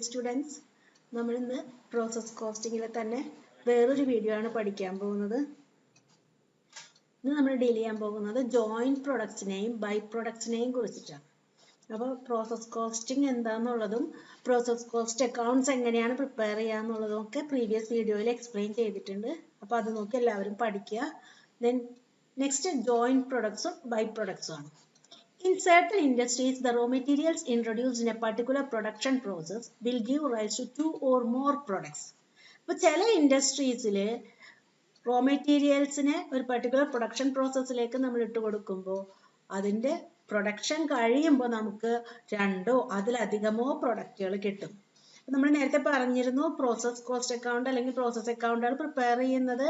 students, നമ്മൾ ഇന്ന് process കോസ്റ്റിംഗിലെ തന്നെ വേറൊരു വീഡിയോ ആണ് പഠിക്കാൻ പോകുന്നത്. ഇന്ന് നമ്മൾ ഡീൽ ചെയ്യാൻ പോകുന്നത് ജോയിന്റ് പ്രൊഡക്ട്സിനെയും ബൈ പ്രൊഡക്ട്സിനെയും കുറിച്ചിട്ടാണ്. അപ്പോൾ പ്രോസസ് കോസ്റ്റിംഗ് എന്താണെന്നുള്ളതും പ്രോസസ് കോസ്റ്റ് അക്കൗണ്ട്സ് എങ്ങനെയാണ് പ്രിപ്പയർ ചെയ്യാന്നുള്ളതും ഒക്കെ പ്രീവിയസ് വീഡിയോയിൽ എക്സ്പ്ലെയിൻ ചെയ്തിട്ടുണ്ട്. അപ്പോൾ അത് നോക്കി എല്ലാവരും പഠിക്കുക. ദെൻ നെക്സ്റ്റ് ജോയിന്റ് പ്രൊഡക്ട്സും ബൈ പ്രൊഡക്ട്സും ആണ്. In certain industries, the raw materials introduced in a particular production process will give rise to two or more products. അപ്പോൾ ചില ഇൻഡസ്ട്രീസിൽ റോ മെറ്റീരിയൽസിനെ ഒരു പർട്ടിക്കുലർ പ്രൊഡക്ഷൻ പ്രോസസ്സിലേക്ക് നമ്മൾ ഇട്ട് കൊടുക്കുമ്പോൾ അതിൻ്റെ പ്രൊഡക്ഷൻ കഴിയുമ്പോൾ നമുക്ക് രണ്ടോ അതിലധികമോ പ്രൊഡക്റ്റുകൾ കിട്ടും. നമ്മൾ നേരത്തെ പറഞ്ഞിരുന്നു പ്രോസസ് കോസ്റ്റ് അക്കൗണ്ട് അല്ലെങ്കിൽ പ്രോസസ് അക്കൗണ്ടാണ് പ്രിപ്പയർ ചെയ്യുന്നത്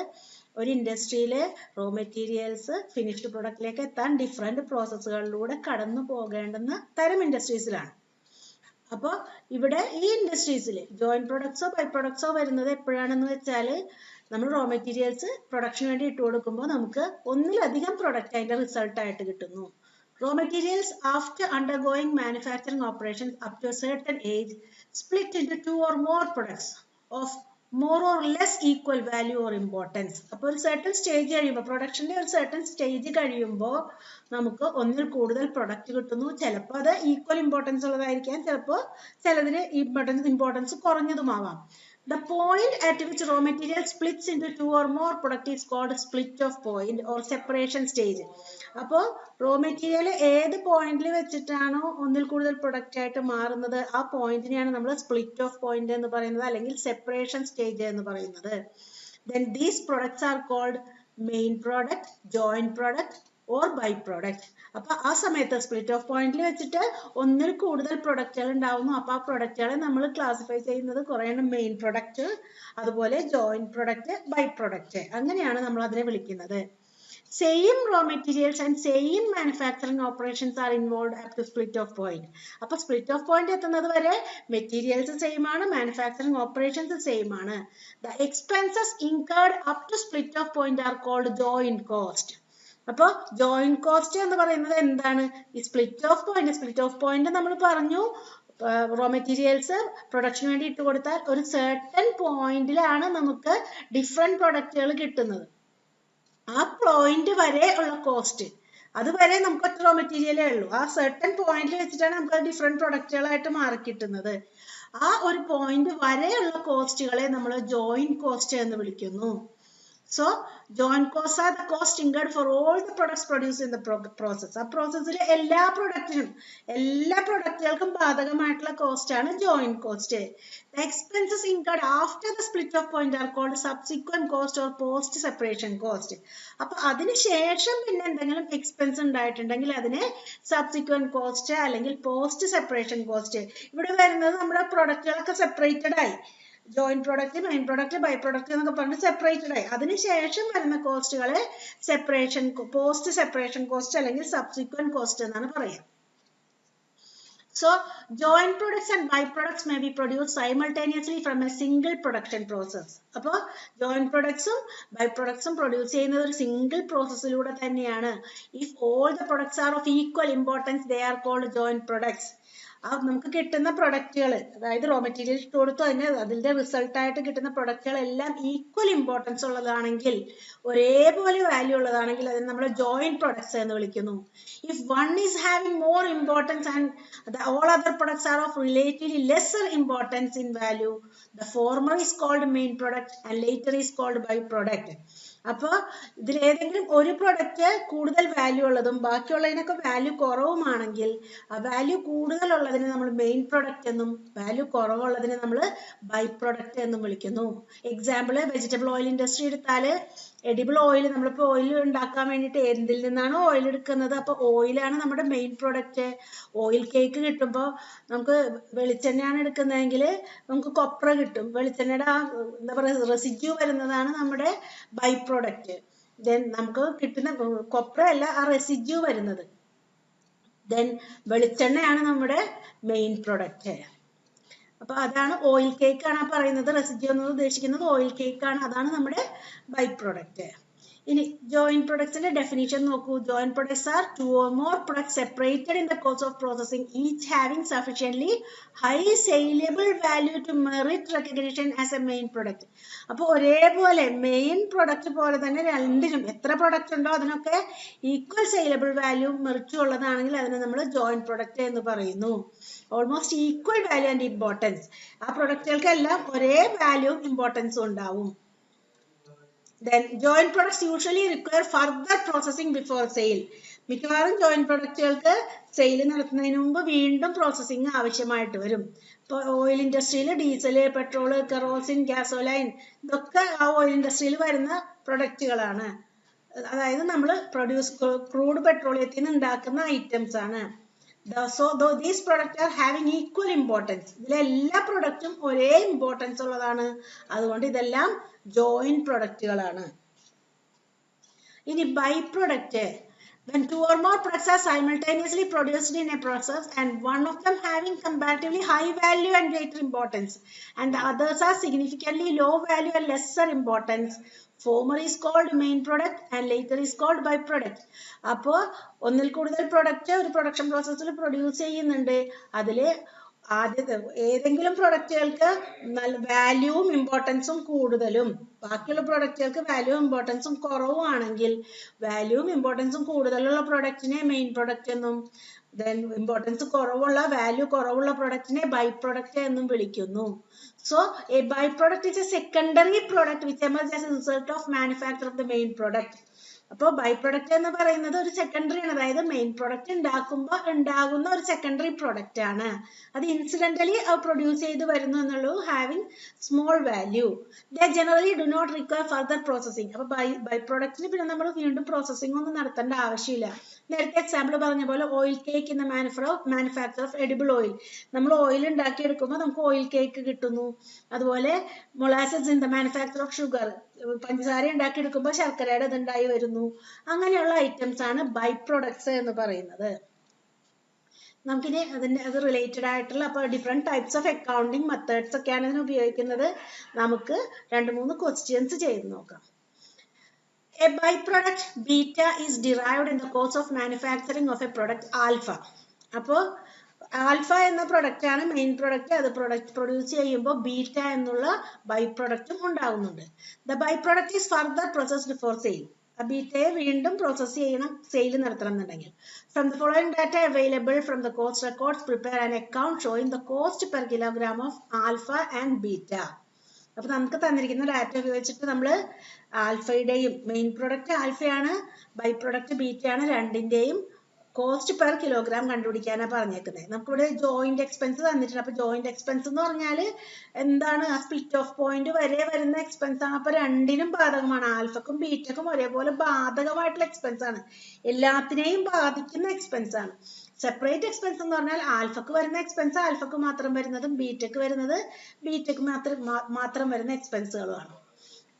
ഒരു ഇൻഡസ്ട്രിയിലെ റോ മെറ്റീരിയൽസ് ഫിനിഷ്ഡ് പ്രൊഡക്റ്റിലേക്ക് എത്താൻ ഡിഫറെൻറ്റ് പ്രോസസ്സുകളിലൂടെ കടന്നു പോകേണ്ടുന്ന തരം ഇൻഡസ്ട്രീസിലാണ്. അപ്പോൾ ഇവിടെ ഈ ഇൻഡസ്ട്രീസിൽ ജോയിന്റ് പ്രൊഡക്ട്സോ ബൈ പ്രൊഡക്ട്സോ വരുന്നത് എപ്പോഴാണെന്ന് വെച്ചാൽ നമ്മൾ റോ മെറ്റീരിയൽസ് പ്രൊഡക്ഷന് വേണ്ടി ഇട്ട് കൊടുക്കുമ്പോൾ നമുക്ക് ഒന്നിലധികം പ്രൊഡക്റ്റ് അതിൻ്റെ റിസൾട്ടായിട്ട് കിട്ടുന്നു. Raw materials after undergoing manufacturing operations up to a certain age split into two or more products of more or less equal value or importance. അപ്പോൾ ഒരു certain stage കഴിയുമ്പോൾ പ്രൊഡക്ഷൻ്റെ ഒരു certain stage കഴിയുമ്പോൾ നമുക്ക് ഒന്നിൽ കൂടുതൽ പ്രൊഡക്റ്റ് കിട്ടുന്നു. ചിലപ്പോൾ അത് ഈക്വൽ ഇമ്പോർട്ടൻസ് ഉള്ളതായിരിക്കാം, ചിലപ്പോൾ ചിലതിന് importance കുറഞ്ഞതുമാവാം. The point at which raw material splits into two or more product is called split of point or separation stage. അപ്പോൾ റോ മെറ്റീരിയൽ ഏത് പോയിന്റിൽ വെച്ചിട്ടാണോ ഒന്നിൽ കൂടുതൽ പ്രൊഡക്റ്റ് ആയിട്ട് മാറുന്നത് ആ പോയിന്റിനെയാണ് നമ്മൾ സ്പ്ലിറ്റ് ഓഫ് പോയിന്റ് എന്ന് പറയുന്നത് അല്ലെങ്കിൽ സെപ്പറേഷൻ സ്റ്റേജ് എന്ന് പറയുന്നത്. Then these products are called main product, joint product or by product. അപ്പൊ ആ സമയത്ത് സ്പ്ലിറ്റ് ഓഫ് പോയിന്റിൽ വെച്ചിട്ട് ഒന്നിൽ കൂടുതൽ പ്രൊഡക്റ്റുകൾ ഉണ്ടാവുന്നു. അപ്പൊ ആ പ്രൊഡക്റ്റുകളെ നമ്മൾ ക്ലാസിഫൈ ചെയ്യുന്നത് കുറേ മെയിൻ പ്രൊഡക്റ്റ്, അതുപോലെ ജോയിന്റ് പ്രൊഡക്റ്റ്, ബൈ പ്രൊഡക്റ്റ്, അങ്ങനെയാണ് നമ്മൾ അതിനെ വിളിക്കുന്നത്. Same raw materials and same manufacturing operations are involve up to split off point. അപ്പൊ സ്പ്ലിറ്റ് ഓഫ് പോയിന്റ് എത്തുന്നത് വരെ മെറ്റീരിയൽസ് സെയിം ആണ്, മാനുഫാക്ചറിങ് ഓപ്പറേഷൻസ് സെയിം ആണ്. The expenses incurred up to split off point are called joint cost. അപ്പോൾ joint cost എന്ന് പറയുന്നത് എന്താണ്? ഈ സ്പ്ലിറ്റ് ഓഫ് പോയിന്റ് നമ്മൾ പറഞ്ഞു റോ മെറ്റീരിയൽസ് പ്രൊഡക്ഷന് വേണ്ടി ഇട്ട് കൊടുത്താൽ ഒരു certain പോയിന്റിലാണ് നമുക്ക് ഡിഫറെന്റ് പ്രൊഡക്റ്റുകൾ കിട്ടുന്നത്. ആ പോയിന്റ് വരെ ഉള്ള കോസ്റ്റ്, അതുവരെ നമുക്ക് ഒറ്റ റോ മെറ്റീരിയലേ ഉള്ളൂ. ആ certain പോയിന്റിൽ വെച്ചിട്ടാണ് നമുക്ക് ഡിഫറെന്റ് പ്രൊഡക്റ്റുകളായിട്ട് മാറി കിട്ടുന്നത്. ആ ഒരു പോയിന്റ് വരെയുള്ള കോസ്റ്റുകളെ നമ്മൾ ജോയിന്റ് കോസ്റ്റ് എന്ന് വിളിക്കുന്നു. So, joint costs are the cost incurred for all the products produced in the process. ആ പ്രോസസ്സിലെ എല്ലാ പ്രൊഡക്റ്റുകൾക്കും ബാധകമായിട്ടുള്ള കോസ്റ്റ് ആണ് joint cost. The expenses incurred after the split of point are called subsequent cost or post separation cost. അപ്പൊ അതിനുശേഷം പിന്നെ എന്തെങ്കിലും expense ഉണ്ടായിട്ടുണ്ടെങ്കിൽ അതിനെ subsequent cost അല്ലെങ്കിൽ പോസ്റ്റ് സെപ്പറേഷൻ കോസ്റ്റ്. ഇവിടെ വരുന്നത് നമ്മുടെ പ്രൊഡക്റ്റുകളൊക്കെ സെപ്പറേറ്റഡ് ആയി, joint product, main product, by product എന്നൊക്കെ പറഞ്ഞ് സെപ്പറേറ്റഡ് ആയി. അതിനുശേഷം വരുന്ന കോസ്റ്റുകളെ പോസ്റ്റ് സെപ്പറേഷൻ കോസ്റ്റ് അല്ലെങ്കിൽ സബ്സിക്വന്റ് കോസ്റ്റ് എന്നാണ് പറയുക. So, joint products and byproducts may be produced simultaneously from a single production process. അപ്പോൾ joint productsഉം byproductsഉം പ്രൊഡ്യൂസ് ചെയ്യുന്നത് ഒരു സിംഗിൾ പ്രോസസ്സിലൂടെ തന്നെയാണ്. If all the products are of equal importance, they are called joint products. നമുക്ക് കിട്ടുന്ന പ്രൊഡക്റ്റുകൾ, അതായത് റോ മെറ്റീരിയൽ ഇട്ട് കൊടുത്തു അതിന്റെ റിസൾട്ടായിട്ട് കിട്ടുന്ന പ്രൊഡക്റ്റുകൾ എല്ലാം ഈക്വൽ ഇമ്പോർട്ടൻസ് ഉള്ളതാണെങ്കിൽ, ഒരേപോലെ വാല്യൂ ഉള്ളതാണെങ്കിൽ അതിന് നമ്മൾ ജോയിന്റ് പ്രൊഡക്ട്സ് എന്ന് വിളിക്കുന്നു. If one is having more importance and all other products are of relatively lesser importance in value, the former is called main product and later is called by product. അപ്പോൾ ഇതിലേതെങ്കിലും ഒരു product കൂടുതൽ value ഉള്ളതും ബാക്കിയുള്ളതിനൊക്കെ value കുറവുമാണെങ്കിൽ ആ value കൂടുതലുള്ളതിനെ നമ്മൾ main product എന്നും value കുറവുള്ളതിനെ നമ്മൾ by product എന്നും വിളിക്കുന്നു. എക്സാമ്പിൾ വെജിറ്റബിൾ ഓയിൽ ഇൻഡസ്ട്രി എടുത്താൽ എഡിബിൾ ഓയിൽ, നമ്മളിപ്പോൾ ഓയിൽ ഉണ്ടാക്കാൻ വേണ്ടിയിട്ട് എന്തിൽ നിന്നാണോ ഓയിൽ എടുക്കുന്നത്, അപ്പോൾ ഓയിലാണ് നമ്മുടെ മെയിൻ പ്രൊഡക്റ്റ്. ഓയിൽ കേക്ക് കിട്ടുമ്പോൾ നമുക്ക് വെളിച്ചെണ്ണയാണ് എടുക്കുന്നതെങ്കിൽ നമുക്ക് കൊപ്ര കിട്ടും. വെളിച്ചെണ്ണയുടെ ആ എന്താ പറയുക റെസിഡ്യൂ വരുന്നതാണ് നമ്മുടെ ബൈ പ്രൊഡക്റ്റ്. ദെൻ നമുക്ക് കിട്ടുന്ന കൊപ്ര അല്ല ആ റെസിഡ്യൂ വരുന്നത്. ദെൻ വെളിച്ചെണ്ണയാണ് നമ്മുടെ മെയിൻ പ്രൊഡക്റ്റ്. അപ്പൊ അതാണ് ഓയിൽ കേക്ക് ആണ് പറയുന്നത്. റെസിഡ്യൂ എന്ന് ഉദ്ദേശിക്കുന്നത് ഓയിൽ കേക്ക് ആണ്, അതാണ് നമ്മുടെ ബൈ പ്രൊഡക്റ്റ്. ഇനി joint products ന്റെ definition നോക്കൂ. Joint products are two or more products separated in the course of processing, each having sufficiently high saleable value to merit recognition as a main product. അപ്പോൾ ഒരേപോലെ main product പോലെ തന്നെ രണ്ടിനും എത്ര product ഉണ്ടോ അതിനൊക്കെ ഈക്വൽ സെയിലബിൾ വാല്യൂ മെറിറ്റും ഉള്ളതാണെങ്കിൽ അതിനെ നമ്മൾ ജോയിന്റ് പ്രൊഡക്റ്റ് എന്ന് പറയുന്നു. Almost equal value and importance, ആ പ്രൊഡക്റ്റുകൾക്കെല്ലാം ഒരേ വാല്യൂവും ഇമ്പോർട്ടൻസും ഉണ്ടാവും. Then joint products usually require further processing before sale. മിക്കവാറും ജോയിന്റ് പ്രൊഡക്റ്റുകൾക്ക് സെയിൽ നടത്തുന്നതിന് മുമ്പ് വീണ്ടും പ്രോസസ്സിംഗ് ആവശ്യമായിട്ട് വരും. ഇപ്പോൾ ഓയിൽ ഇൻഡസ്ട്രിയിൽ ഡീസൽ, പെട്രോൾ, കെറോസിൻ, ഗ്യാസോലൈൻ ഇതൊക്കെ ആ ഓയിൽ ഇൻഡസ്ട്രിയിൽ വരുന്ന പ്രൊഡക്റ്റുകളാണ്. അതായത് നമ്മൾ ക്രൂഡ് പെട്രോളിയത്തിൽ നിന്ന് ഉണ്ടാക്കുന്ന ഐറ്റംസ് ആണ്. So these products are having equal importance. ഇതിലെല്ലാ പ്രൊഡക്റ്റും ഒരേ ഇമ്പോർട്ടൻസ് ഉള്ളതാണ്. അതുകൊണ്ട് ഇതെല്ലാം ജോയിന്റ് പ്രൊഡക്റ്റുകളാണ്. ഇനി by product, when two or more products are simultaneously produced in a process and one of them having comparatively high value and greater importance and the others are significantly low value and lesser importance, former is called main product and later is called byproduct. അപ്പോൾ ഒന്നിൽ കൂടുതൽ product ഒരു production പ്രോസസ്സിൽ produce ചെയ്യുന്നുണ്ട്. അതിൽ ആദ്യത്തെ ഏതെങ്കിലും പ്രൊഡക്റ്റുകൾക്ക് നല്ല വാല്യൂവും ഇമ്പോർട്ടൻസും കൂടുതലും ബാക്കിയുള്ള പ്രൊഡക്റ്റുകൾക്ക് വാല്യൂവും ഇമ്പോർട്ടൻസും കുറവുമാണെങ്കിൽ വാല്യൂവും ഇമ്പോർട്ടൻസും കൂടുതലുള്ള പ്രൊഡക്റ്റിനെ മെയിൻ പ്രൊഡക്റ്റ് എന്നും then ഇമ്പോർട്ടൻസ് കുറവുള്ള വാല്യൂ കുറവുള്ള പ്രൊഡക്റ്റിനെ ബൈ പ്രൊഡക്റ്റ് എന്നും വിളിക്കുന്നു. So a byproduct is a secondary product which emerges as a result of manufacture of the main product. അപ്പോൾ ബൈ പ്രൊഡക്റ്റ് എന്ന് പറയുന്നത് ഒരു സെക്കൻഡറി ആണ്. അതായത് മെയിൻ പ്രൊഡക്റ്റ് ഉണ്ടാക്കുമ്പോൾ ഉണ്ടാകുന്ന ഒരു സെക്കൻഡറി പ്രൊഡക്റ്റ് ആണ്. അത് ഇൻസിഡന്റലി പ്രൊഡ്യൂസ് ചെയ്ത് വരുന്നു എന്നുള്ളൂ. Having small value. They generally do not require further processing. അപ്പോൾ ബൈ പ്രൊഡക്റ്റിന് പിന്നെ നമ്മൾ വീണ്ടും പ്രോസസ്സിംഗ് ഒന്നും നടത്തേണ്ട ആവശ്യമില്ല. നേരത്തെ എക്സാമ്പിൾ പറഞ്ഞ പോലെ oil cake in the manufacture of edible oil. നമ്മൾ ഓയിൽ ഉണ്ടാക്കി എടുക്കുമ്പോൾ നമുക്ക് ഓയിൽ കേക്ക് കിട്ടുന്നു. അതുപോലെ molasses in the manufacture of sugar, പഞ്ചസാര ഉണ്ടാക്കി എടുക്കുമ്പോൾ ശർക്കരയുടെ ഇതുണ്ടായി വരുന്നു. അങ്ങനെയുള്ള ഐറ്റംസ് ആണ് ബൈ പ്രൊഡക്ട്സ് എന്ന് പറയുന്നത്. നമുക്കിനി അത് റിലേറ്റഡ് ആയിട്ടുള്ള അപ്പോൾ different types of accounting methods ഒക്കെയാണ് ഇതിന് ഉപയോഗിക്കുന്നത്. നമുക്ക് 2-3 ക്വസ്റ്റ്യൻസ് ചെയ്ത് നോക്കാം. A byproduct beta is derived in the course of manufacturing of a product alpha. അപ്പോൾ ആൽഫ എന്ന പ്രൊഡക്റ്റ് ആണ് മെയിൻ പ്രൊഡക്റ്റ്. അത് പ്രൊഡ്യൂസ് ചെയ്യുമ്പോൾ ബീറ്റ എന്നുള്ള ബൈ പ്രൊഡക്റ്റും ഉണ്ടാകുന്നുണ്ട്. The by product is further processed for sale. ആ ബീറ്റയെ വീണ്ടും പ്രോസസ് ചെയ്യണം സെയിൽ നടത്തണം എന്നുണ്ടെങ്കിൽ. From the following data available from the cost records prepare an account showing the cost per kilogram of alpha and beta. അപ്പൊ നമുക്ക് തന്നിരിക്കുന്ന data ഉപയോഗിച്ചിട്ട് നമ്മൾ ആൽഫയുടെയും മെയിൻ പ്രൊഡക്റ്റ് ആൽഫയാണ്, ബൈ പ്രൊഡക്റ്റ് ബീറ്റയാണ്, രണ്ടിന്റെയും കോസ്റ്റ് പെർ കിലോഗ്രാം കണ്ടുപിടിക്കാനാണ് പറഞ്ഞേക്കുന്നത്. നമുക്കിവിടെ ജോയിന്റ് എക്സ്പെൻസ് തന്നിട്ടുണ്ട്. അപ്പൊ ജോയിന്റ് എക്സ്പെൻസ് എന്ന് പറഞ്ഞാൽ എന്താണ്? ആ സ്പ്ലിറ്റ് ഓഫ് പോയിന്റ് വരെ വരുന്ന എക്സ്പെൻസ് ആണ്. അപ്പൊ രണ്ടിനും ബാധകമാണ്. ആൽഫക്കും ബീറ്റക്കും ഒരേപോലെ ബാധകമായിട്ടുള്ള എക്സ്പെൻസ് ആണ്. എല്ലാത്തിനെയും ബാധിക്കുന്ന എക്സ്പെൻസ് ആണ്. സെപ്പറേറ്റ് എക്സ്പെൻസ് എന്ന് പറഞ്ഞാൽ ആൽഫക്ക് വരുന്ന എക്സ്പെൻസ് ആൽഫക്ക് മാത്രം വരുന്നതും ബീറ്റക്ക് വരുന്നത് ബീറ്റക്ക് മാത്രം വരുന്ന എക്സ്പെൻസുകളുമാണ്.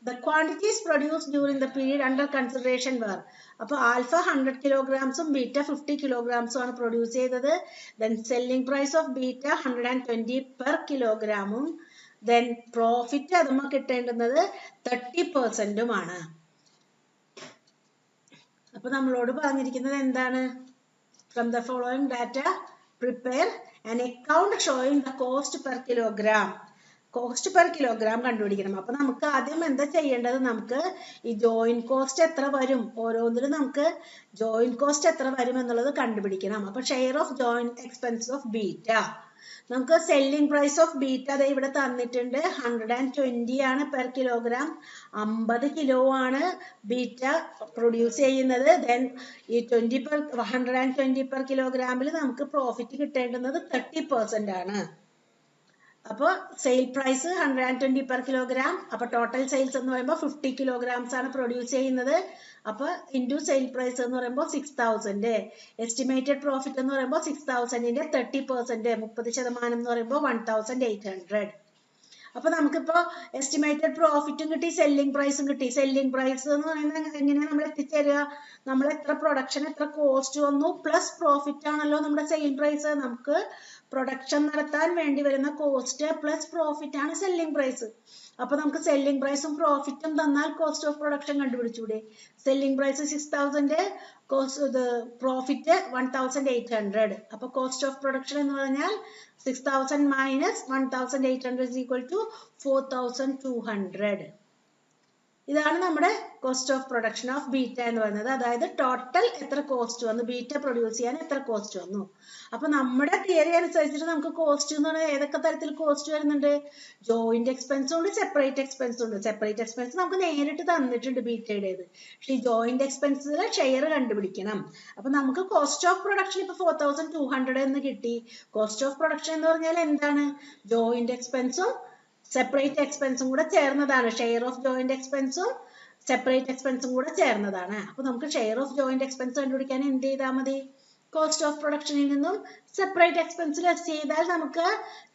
The quantities produced during the period under consideration were, അപ്പോൾ ആൽഫ 100 kilograms ബീറ്റ 50 kilograms ആണ് പ്രൊഡ്യൂസ് ചെയ്തത്. Then selling price of beta 120 per kilogram. Then profit അതുമ്മ കിട്ടേണ്ടുന്നത് 30% ആണ്. അപ്പൊ നമ്മളോട് പറഞ്ഞിരിക്കുന്നത് എന്താണ്? From the following data prepare an account showing the cost per kilogram. Cost per kilogram കണ്ടുപിടിക്കണം. അപ്പൊ നമുക്ക് ആദ്യം എന്താ ചെയ്യേണ്ടത്? നമുക്ക് ഈ ജോയിന്റ് കോസ്റ്റ് എത്ര വരും, ഓരോന്നിലും നമുക്ക് ജോയിന്റ് കോസ്റ്റ് എത്ര വരും എന്നുള്ളത് കണ്ടുപിടിക്കണം. അപ്പൊ share of joint expense of beta, നമുക്ക് സെല്ലിംഗ് പ്രൈസ് ഓഫ് ബീറ്റ അതെ ഇവിടെ തന്നിട്ടുണ്ട്. 120 ആണ് പെർ കിലോഗ്രാം. 50 കിലോ ആണ് ബീറ്റ പ്രൊഡ്യൂസ് ചെയ്യുന്നത്. ദെൻ ഈ 120 പെർ കിലോഗ്രാമിൽ നമുക്ക് പ്രോഫിറ്റ് കിട്ടേണ്ടുന്നത് 30% ആണ്. അപ്പോൾ സെയിൽ പ്രൈസ് 120 പെർ കിലോഗ്രാം. അപ്പൊ ടോട്ടൽ സെയിൽസ് എന്ന് പറയുമ്പോൾ 50 kilograms ആണ് പ്രൊഡ്യൂസ് ചെയ്യുന്നത്. അപ്പൊ ഇൻറ്റു സെയിൽ പ്രൈസ് എന്ന് പറയുമ്പോൾ 6000. എസ്റ്റിമേറ്റഡ് പ്രോഫിറ്റ് എന്ന് പറയുമ്പോൾ 6000ന്റെ 30%, 30% എന്ന് പറയുമ്പോൾ 1800. അപ്പൊ നമുക്കിപ്പോ എസ്റ്റിമേറ്റഡ് പ്രോഫിറ്റും കിട്ടി, സെല്ലിംഗ് പ്രൈസും കിട്ടി. സെല്ലിംഗ് പ്രൈസ് എന്ന് പറയുന്നത് എങ്ങനെയാണ് നമ്മൾ എത്തിച്ചേരുക? നമ്മൾ എത്ര പ്രൊഡക്ഷൻ എത്ര കോസ്റ്റ് വന്നു പ്ലസ് പ്രോഫിറ്റ് ആണല്ലോ നമ്മുടെ സെയിൽ പ്രൈസ്. നമുക്ക് പ്രൊഡക്ഷൻ നടത്താൻ വേണ്ടി വരുന്ന കോസ്റ്റ് പ്ലസ് പ്രോഫിറ്റ് ആണ് സെല്ലിംഗ് പ്രൈസ്. അപ്പൊ നമുക്ക് സെല്ലിംഗ് പ്രൈസും പ്രോഫിറ്റും തന്നാൽ കോസ്റ്റ് ഓഫ് പ്രൊഡക്ഷൻ കണ്ടുപിടിച്ചൂടെ? Selling price 6000, profit 1800. അപ്പൊ കോസ്റ്റ് ഓഫ് പ്രൊഡക്ഷൻ എന്ന് പറഞ്ഞാൽ 6000 മൈനസ് 1800 is equal to 4200. ഇതാണ് നമ്മുടെ cost of production of beta എന്ന് പറയുന്നത്. അതായത് ടോട്ടൽ എത്ര കോസ്റ്റ് വന്നു, ബീറ്റ പ്രൊഡ്യൂസ് ചെയ്യാൻ എത്ര കോസ്റ്റ് വന്നു. അപ്പൊ നമ്മുടെ തിയറി അനുസരിച്ചിട്ട് നമുക്ക് കോസ്റ്റ് എന്ന് പറഞ്ഞാൽ ഏതൊക്കെ തരത്തിൽ കോസ്റ്റ് വരുന്നുണ്ട്? ജോയിന്റ് എക്സ്പെൻസും ഉണ്ട്, സെപ്പറേറ്റ് എക്സ്പെൻസും ഉണ്ട്. സെപ്പറേറ്റ് എക്സ്പെൻസ് നമുക്ക് നേരിട്ട് തന്നിട്ടുണ്ട് ബീറ്റയുടേത്. പക്ഷെ ഈ ജോയിന്റ് എക്സ്പെൻസിലെ ഷെയർ കണ്ടുപിടിക്കണം. അപ്പൊ നമുക്ക് കോസ്റ്റ് ഓഫ് പ്രൊഡക്ഷൻ ഇപ്പൊ 4200 എന്ന് കിട്ടി. കോസ്റ്റ് ഓഫ് പ്രൊഡക്ഷൻ എന്ന് പറഞ്ഞാൽ എന്താണ്? ജോയിന്റ് എക്സ്പെൻസും സെപ്പറേറ്റ് എക്സ്പെൻസും കൂടെ ചേർന്നതാണ്. ഷെയർ ഓഫ് ജോയിന്റ് എക്സ്പെൻസും സെപ്പറേറ്റ് എക്സ്പെൻസും കൂടെ ചേർന്നതാണ്. അപ്പൊ നമുക്ക് ഷെയർ ഓഫ് ജോയിന്റ് എക്സ്പെൻസ് കണ്ടുപിടിക്കാൻ എന്ത് ചെയ്താൽ മതി? കോസ്റ്റ് ഓഫ് പ്രൊഡക്ഷനിൽ നിന്നും സെപ്പറേറ്റ് എക്സ്പെൻസ് ലെസ് ചെയ്താൽ നമുക്ക്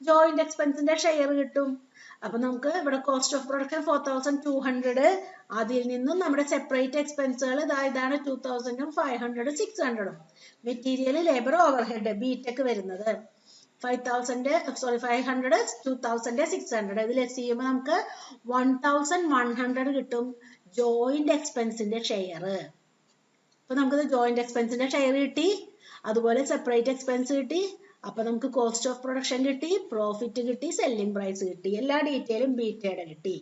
ജോയിന്റ് എക്സ്പെൻസിന്റെ ഷെയർ കിട്ടും. അപ്പൊ നമുക്ക് ഇവിടെ കോസ്റ്റ് ഓഫ് പ്രൊഡക്ഷൻ 4200, അതിൽ നിന്നും നമ്മുടെ സെപ്പറേറ്റ് എക്സ്പെൻസുകൾ ഇതാണ് 2000, 500, 600. മെറ്റീരിയൽ, ലേബർ, ഓവർഹെഡ് ബിടെക് വരുന്നത് 500, 2000, 600. ഇതിൽ എസ് ചെയ്യുമ്പോൾ നമുക്ക് 1100 കിട്ടും ജോയിന്റ് എക്സ്പെൻസിന്റെ ഷെയർ. അപ്പൊ നമുക്കത് ജോയിന്റ് എക്സ്പെൻസിന്റെ ഷെയർ കിട്ടി, അതുപോലെ സെപ്പറേറ്റ് എക്സ്പെൻസ് കിട്ടി. അപ്പൊ നമുക്ക് കോസ്റ്റ് ഓഫ് പ്രൊഡക്ഷൻ കിട്ടി, പ്രോഫിറ്റ് കിട്ടി, സെല്ലിംഗ് പ്രൈസ് കിട്ടി, എല്ലാ ഡീറ്റെയിലും ബീറ്റയുടെ കിട്ടി.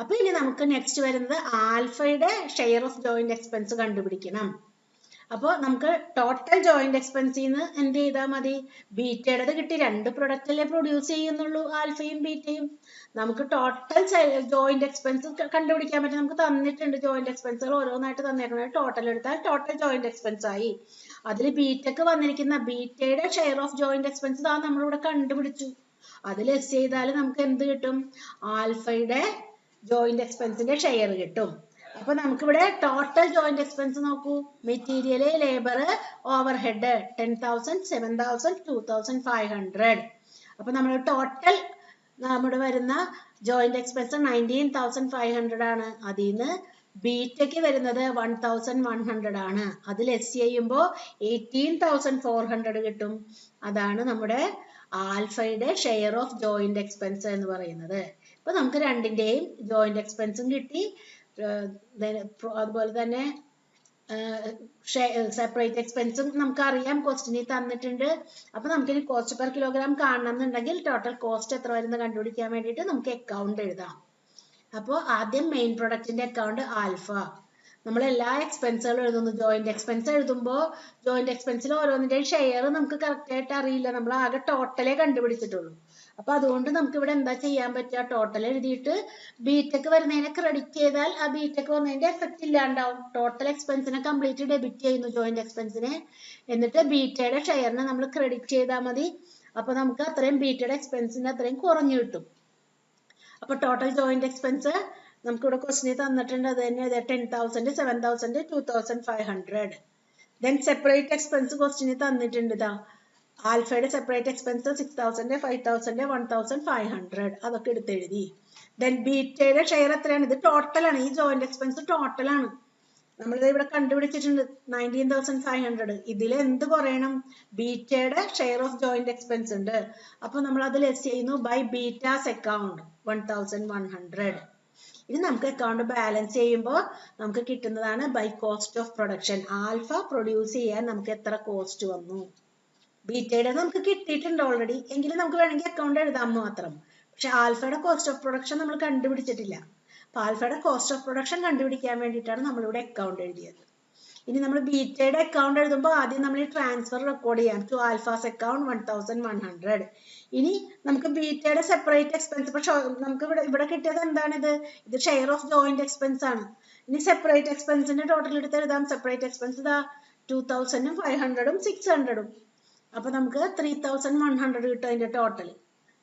അപ്പൊ ഇനി നമുക്ക് നെക്സ്റ്റ് വരുന്നത് ആൽഫയുടെ ഷെയർ ഓഫ് ജോയിന്റ് എക്സ്പെൻസ് കണ്ടുപിടിക്കണം. അപ്പോൾ നമുക്ക് ടോട്ടൽ ജോയിന്റ് എക്സ്പെൻസിൽ നിന്ന് എന്ത് ചെയ്താൽ മതി? ബീറ്റയുടേത് കിട്ടി. 2 പ്രൊഡക്റ്റ് അല്ലേ പ്രൊഡ്യൂസ് ചെയ്യുന്നുള്ളൂ, ആൽഫയും ബീറ്റയും. നമുക്ക് ടോട്ടൽ ജോയിന്റ് എക്സ്പെൻസ് കണ്ടുപിടിക്കാൻ പറ്റും. നമുക്ക് തന്നിട്ടുണ്ട് ജോയിന്റ് എക്സ്പെൻസുകൾ ഓരോന്നായിട്ട് തന്നേക്കുന്നത്. ടോട്ടൽ എടുത്താൽ ടോട്ടൽ ജോയിന്റ് എക്സ്പെൻസ് ആയി. അതിൽ ബീറ്റക്ക് വന്നിരിക്കുന്ന ബീറ്റയുടെ ഷെയർ ഓഫ് ജോയിന്റ് എക്സ്പെൻസ് ഇതാ നമ്മളിവിടെ കണ്ടുപിടിച്ചു. അതിൽ എസ് ചെയ്താൽ നമുക്ക് എന്ത് കിട്ടും? ആൽഫയുടെ ജോയിന്റ് എക്സ്പെൻസിന്റെ ഷെയർ കിട്ടും. അപ്പൊ നമുക്കിവിടെ ടോട്ടൽ ജോയിന്റ് എക്സ്പെൻസ് നോക്കൂ. Material, labour, overhead 10,000, 7,000, 2,500. അപ്പൊ നമ്മൾ ടോട്ടൽ നമ്മുടെ വരുന്ന ജോയിന്റ് എക്സ്പെൻസ് 19,500 ആണ്. അതിൽ നിന്ന് ബീറ്റയ്ക്ക് വരുന്നത് 1,100 ആണ്. അതിൽ എസ് ചെയ്യുമ്പോൾ 18,400 കിട്ടും. അതാണ് നമ്മുടെ ആൽഫയുടെ ഷെയർ ഓഫ് ജോയിന്റ് എക്സ്പെൻസ് എന്ന് പറയുന്നത്. ഇപ്പൊ നമുക്ക് രണ്ടിന്റെയും ജോയിന്റ് എക്സ്പെൻസും കിട്ടി, അതുപോലെ തന്നെ സെപ്പറേറ്റ് എക്സ്പെൻസും നമുക്ക് അറിയാം, ക്വസ്റ്റ്യനിൽ തന്നിട്ടുണ്ട്. അപ്പൊ നമുക്കിനി കോസ്റ്റ് പെർ കിലോഗ്രാം കാണണം എന്നുണ്ടെങ്കിൽ ടോട്ടൽ കോസ്റ്റ് എത്ര വരുന്നത് കണ്ടുപിടിക്കാൻ വേണ്ടിയിട്ട് നമുക്ക് അക്കൗണ്ട് എഴുതാം. അപ്പോൾ ആദ്യം മെയിൻ പ്രൊഡക്റ്റിന്റെ അക്കൗണ്ട് ആൽഫ. നമ്മൾ എല്ലാ എക്സ്പെൻസുകളും എഴുതുന്നു. ജോയിന്റ് എക്സ്പെൻസ് എഴുതുമ്പോൾ ജോയിന്റ് എക്സ്പെൻസിൽ ഓരോന്നിന്റെയും ഷെയർ നമുക്ക് കറക്റ്റ് ആയിട്ട് അറിയില്ല, നമ്മൾ ആകെ ടോട്ടലേ കണ്ടുപിടിച്ചിട്ടുള്ളൂ. അപ്പൊ അതുകൊണ്ട് നമുക്ക് ഇവിടെ എന്താ ചെയ്യാൻ പറ്റുക? ടോട്ടൽ എഴുതിയിട്ട് ബിടെക് വരുന്നതിനെ ക്രെഡിറ്റ് ചെയ്താൽ ആ ബിടെക് വന്നതിന്റെ എഫക്റ്റ് ഇല്ലാണ്ടാവും. ടോട്ടൽ എക്സ്പെൻസിനെ കംപ്ലീറ്റ് ഡെബിറ്റ് ചെയ്യുന്നു, ജോയിന്റ് എക്സ്പെൻസിനെ. എന്നിട്ട് ബിറ്റയുടെ ഷെയറിനെ നമ്മൾ ക്രെഡിറ്റ് ചെയ്താൽ മതി. അപ്പൊ നമുക്ക് അത്രയും ബിറ്റയുടെ എക്സ്പെൻസിന്റെ അത്രയും കുറഞ്ഞു കിട്ടും. അപ്പൊ ടോട്ടൽ ജോയിന്റ് എക്സ്പെൻസ് നമുക്കിവിടെ ക്വസ്റ്റ്യനിൽ തന്നിട്ടുണ്ട്. അത് തന്നെ 10,000, 7,000, 2,500. ദെൻ സെപ്പറേറ്റ് എക്സ്പെൻസ് ക്വസ്റ്റ്യനിൽ തന്നിട്ടുണ്ട്. ഇതാ ആൽഫയുടെ സെപ്പറേറ്റ് എക്സ്പെൻസ് 6,000, 5,000, 1,500. അതൊക്കെ എടുത്തെഴുതി. ദെൻ ബീറ്റയുടെ ഷെയർ എത്രയാണ്? ഇത് ടോട്ടലാണ്. ഈ ജോയിന്റ് എക്സ്പെൻസ് ടോട്ടലാണ്. നമ്മളിത് ഇവിടെ കണ്ടുപിടിച്ചിട്ടുണ്ട് 19,500. ഇതിൽ എന്ത് കുറയണം? ബീറ്റയുടെ ഷെയർ ഓഫ് ജോയിന്റ് എക്സ്പെൻസ് ഉണ്ട്. അപ്പൊ നമ്മൾ അത് ലെസ് ചെയ്യുന്നു ബൈ ബീറ്റാസ് അക്കൗണ്ട് 1,100. ഇനി നമുക്ക് അക്കൗണ്ട് ബാലൻസ് ചെയ്യുമ്പോൾ നമുക്ക് കിട്ടുന്നതാണ് by cost of production. Alpha produce ചെയ്യാൻ നമുക്ക് എത്ര കോസ്റ്റ് വന്നു? ബീറ്റയുടെ നമുക്ക് കിട്ടിയിട്ടുണ്ട് ഓൾറെഡി, എങ്കിലും നമുക്ക് വേണമെങ്കിൽ അക്കൗണ്ട് എഴുതാൻ മാത്രം. പക്ഷെ ആൽഫയുടെ കോസ്റ്റ് ഓഫ് പ്രൊഡക്ഷൻ നമ്മൾ കണ്ടുപിടിച്ചിട്ടില്ല. അപ്പൊ ആൽഫയുടെ കോസ്റ്റ് ഓഫ് പ്രൊഡക്ഷൻ കണ്ടുപിടിക്കാൻ വേണ്ടിയിട്ടാണ് നമ്മളിവിടെ അക്കൗണ്ട് എഴുതിയത്. ഇനി നമ്മൾ ബീറ്റയുടെ അക്കൗണ്ട് എഴുതുമ്പോൾ ആദ്യം നമ്മൾ ഈ ട്രാൻസ്ഫർ റെക്കോർഡ് ചെയ്യാം ടു ആൽഫാസ് അക്കൗണ്ട് 1,100. ഇനി നമുക്ക് ബീറ്റയുടെ സെപ്പറേറ്റ് എക്സ്പെൻസ്, പക്ഷെ നമുക്ക് ഇവിടെ കിട്ടിയത് എന്താണിത്? ഇത് ഷെയർ ഓഫ് ജോയിന്റ് എക്സ്പെൻസ് ആണ്. ഇനി സെപ്പറേറ്റ് എക്സ്പെൻസിന്റെ ടോട്ടൽ എടുത്ത് എഴുതാം. സെപ്പറേറ്റ് എക്സ്പെൻസ് ഇതാ 2,000, 500, 600. അപ്പൊ നമുക്ക് 3,100 കിട്ടും അതിന്റെ ടോട്ടൽ.